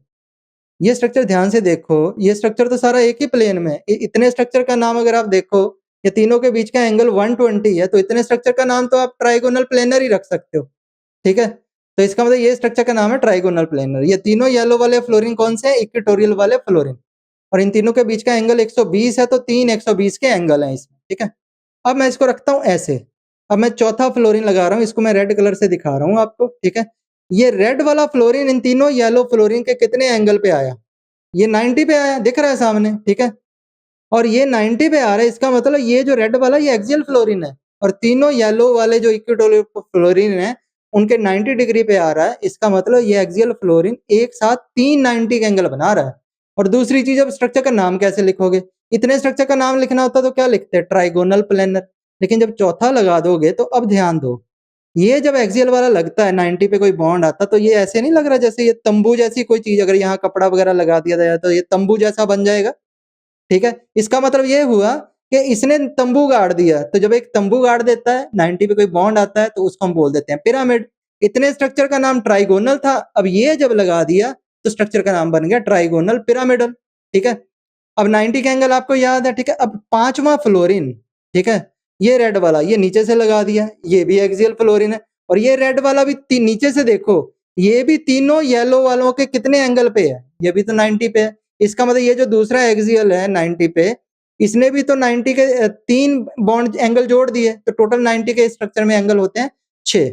ये स्ट्रक्चर ध्यान से देखो, ये स्ट्रक्चर तो सारा एक ही प्लेन में, इतने स्ट्रक्चर का नाम अगर आप देखो, ये तीनों के बीच का एंगल 120 है, तो इतने स्ट्रक्चर का नाम तो आप ट्राइगोनल प्लेनर ही रख सकते हो, ठीक है। तो इसका मतलब ये स्ट्रक्चर का नाम है ट्राइगोनल प्लेनर। ये तीनों येलो वाले फ्लोरीन कौन से हैं, इक्वेटोरियल वाले फ्लोरीन, और इन तीनों के बीच का एंगल 120 है, तो 3 120 के एंगल हैं इसमें, ठीक है। अब मैं इसको रखता हूं ऐसे। अब मैं चौथा फ्लोरीन लगा रहा हूं, इसको मैं रेड कलर से दिखा रहा हूं आपको, ठीक है। ये रेड वाला फ्लोरीन इन तीनों येलो फ्लोरीन के कितने एंगल पे आया, ये 90 पे आया, दिख रहा है सामने, ठीक है। और ये 90 पे आ रहा है, इसका मतलब ये जो रेड वाला ये एक्सियल फ्लोरीन है, और तीनों येलो वाले जो इक्वेटोरियल फ्लोरीन है उनके 90 डिग्री पे आ रहा है। इसका मतलब ये एक्सियल फ्लोरीन एक साथ 390 के एंगल बना रहा है। और दूसरी चीज, अब स्ट्रक्चर का नाम कैसे लिखोगे, इतने स्ट्रक्चर का नाम लिखना होता तो क्या लिखते हैं, ट्राइगोनल प्लेनर। लेकिन जब चौथा लगा दोगे तो अब ध्यान दो, ये जब एक्सियल वाला लगता है 90 पे कोई बॉन्ड आता, तो ये ऐसे नहीं लग रहा जैसे ये तंबू जैसी कोई चीज, अगर यहाँ कपड़ा वगैरह लगा दिया जाए तो ये तंबू जैसा बन जाएगा, ठीक है। इसका मतलब ये हुआ कि इसने तंबू गाड़ दिया। तो जब एक तंबू गाड़ देता है, 90 पे कोई बॉन्ड आता है, तो उसको हम बोल देते हैं पिरामिड। इतने स्ट्रक्चर का नाम ट्राइगोनल था, अब ये जब लगा दिया तो स्ट्रक्चर का नाम बन गया ट्राइगोनल पिरामिडल, ठीक है। अब 90 का एंगल आपको याद है, ठीक है। अब पांचवा फ्लोरीन, ठीक है, ये रेड वाला ये नीचे से लगा दिया, ये भी एक्सियल फ्लोरीन है, और ये रेड वाला भी नीचे से देखो, ये भी तीनों येलो वालों के कितने एंगल पे है, ये भी तो 90 पे है। इसका मतलब ये जो दूसरा एक्सियल है 90 पे, इसने भी तो 90 के 3 बॉन्ड एंगल जोड़ दिए, तो टोटल 90 के स्ट्रक्चर में एंगल होते हैं 6।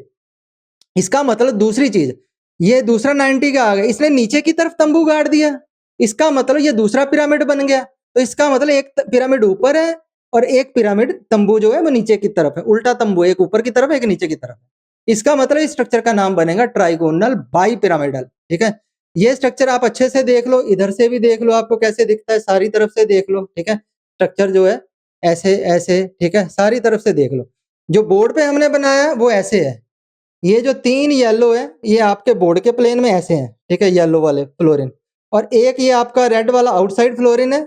इसका मतलब दूसरी चीज, ये दूसरा 90 का आ गया, इसने नीचे की तरफ तंबू गाड़ दिया, इसका मतलब ये दूसरा पिरामिड बन गया। तो इसका मतलब एक पिरामिड ऊपर है और एक पिरामिड तंबू जो है वो नीचे की तरफ है, उल्टा तंबू, एक ऊपर की तरफ एक नीचे की तरफ। इसका मतलब इस स्ट्रक्चर का नाम बनेगा ट्राइगोनल बाई पिरामिडल। ठीक है, ये स्ट्रक्चर आप अच्छे से देख लो, इधर से भी देख लो आपको कैसे दिखता है, सारी तरफ से देख लो। ठीक है, स्ट्रक्चर जो है ऐसे ऐसे, ठीक है, सारी तरफ से देख लो। जो बोर्ड पे हमने बनाया वो ऐसे है, ये जो 3 येलो है ये आपके बोर्ड के प्लेन में ऐसे हैं। ठीक है, येलो वाले फ्लोरीन, और एक ये आपका रेड वाला आउटसाइड फ्लोरीन है।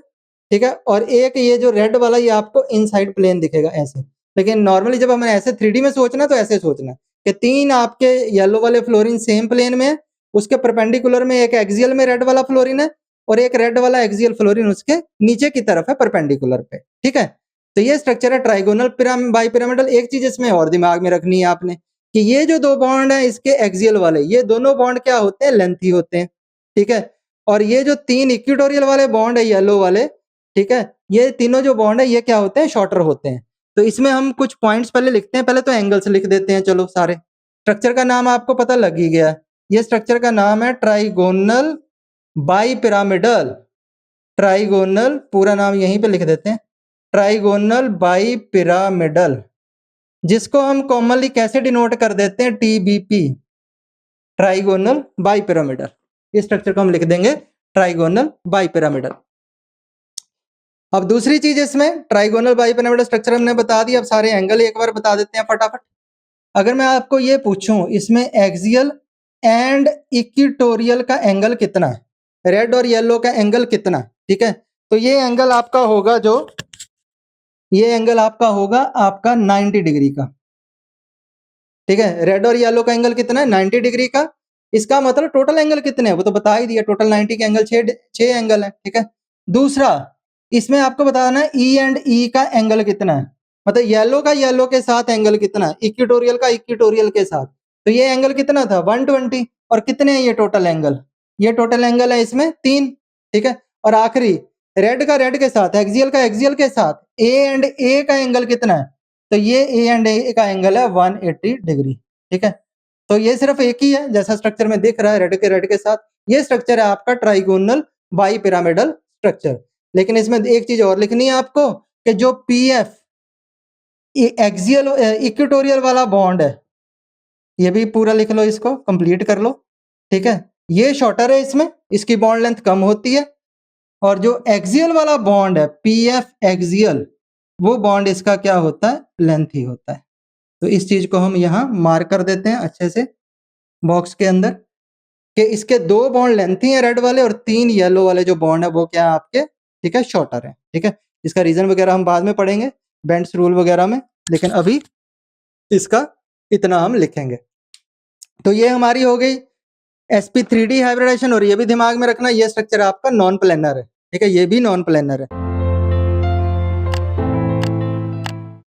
ठीक है, और एक ये जो रेड वाला ये आपको इनसाइड प्लेन दिखेगा ऐसे। लेकिन नॉर्मली जब हमें ऐसे 3D में सोचना है तो ऐसे सोचना है कि 3 आपके येलो वाले फ्लोरीन सेम प्लेन में है, उसके परपेंडिकुलर में एक एक्सियल में रेड वाला फ्लोरीन है और एक रेड वाला एक्सियल फ्लोरीन उसके नीचे की तरफ है परपेंडिकुलर पे। ठीक है, तो ये स्ट्रक्चर है ट्राइगोनल बाई पिरामिडल। एक चीज इसमें और दिमाग में रखनी है आपने कि ये जो 2 बॉन्ड है इसके एक्सियल वाले, ये दोनों बॉन्ड क्या होते हैं, लेंथी होते हैं। ठीक है, और ये जो 3 इक्वेटोरियल वाले बॉन्ड है येलो वाले, ठीक है, ये तीनों जो बॉन्ड है ये क्या होते हैं, शॉर्टर होते हैं। तो इसमें हम कुछ पॉइंट्स पहले लिखते हैं, पहले तो एंगल्स लिख देते हैं। चलो सारे स्ट्रक्चर का नाम आपको पता लग ही गया, ये स्ट्रक्चर का नाम है ट्राइगोनल बाई पिरामिडल। ट्राइगोनल पूरा नाम यहीं पे लिख देते हैं, ट्राइगोनल बाई पिरामिडल, जिसको हम कॉमनली कैसे डिनोट कर देते हैं, टीबीपी, ट्राइगोनल बाई पिरामिडल। इस स्ट्रक्चर को हम लिख देंगे ट्राइगोनल बाई पिरामिडल। अब दूसरी चीज इसमें ट्राइगोनल बाई पिरामिडल स्ट्रक्चर हमने बता दिया, अब सारे एंगल एक बार बता देते हैं फटाफट। अगर मैं आपको ये पूछूं इसमें एक्सियल एंड इक्वेटोरियल का एंगल कितना है, रेड और येलो का एंगल कितना है, ठीक है, तो ये एंगल आपका होगा जो, ये एंगल आपका होगा आपका 90 डिग्री का। ठीक है, रेड और येलो का एंगल कितना है, 90 डिग्री का। इसका मतलब टोटल एंगल कितने हैं वो तो बता ही दिया, टोटल 90 के एंगल 6 एंगल है। ठीक है, दूसरा इसमें आपको बताना है ई एंड ई का एंगल कितना है, मतलब येलो का येलो के साथ एंगल कितना है, इक्वेटोरियल का इक्वेटोरियल के साथ। तो ये एंगल कितना था, 120, और कितने हैं ये टोटल एंगल, ये टोटल एंगल है इसमें 3। ठीक है, और आखिरी रेड का रेड के साथ, एक्सियल का एक्सियल के साथ, ए एंड ए का एंगल कितना है, तो ये ए एंड ए का एंगल है 180 डिग्री। ठीक है, तो ये सिर्फ एक ही है जैसा स्ट्रक्चर में दिख रहा है, रेड के साथ। ये स्ट्रक्चर है आपका ट्राइगोनल बाई पिरामिडल स्ट्रक्चर। लेकिन इसमें एक चीज और लिखनी है आपको कि जो पी एफ एक्सियल इक्वेटोरियल वाला बॉन्ड है, ये भी पूरा लिख लो, इसको कंप्लीट कर लो। ठीक है, ये शॉर्टर है, इसमें इसकी बॉन्ड लेंथ कम होती है, और जो एक्सियल वाला बॉन्ड है पी एफ एक्सियल, वो बॉन्ड इसका क्या होता है, लेंथ ही होता है। तो इस चीज को हम यहाँ मार्क कर देते हैं अच्छे से बॉक्स के अंदर कि इसके 2 बॉन्ड लेंथी हैं रेड वाले, और 3 येलो वाले जो बॉन्ड है वो क्या है आपके, ठीक है, शॉर्टर है। ठीक है, इसका रीजन वगैरह हम बाद में पढ़ेंगे बेंड्स रूल वगैरह में, लेकिन अभी इसका इतना हम लिखेंगे। तो ये हमारी हो गई sp3d हाइब्रिडाइजेशन, और ये भी दिमाग में रखना ये स्ट्रक्चर आपका नॉन प्लेनर है। ठीक है, ये भी नॉन प्लेनर है।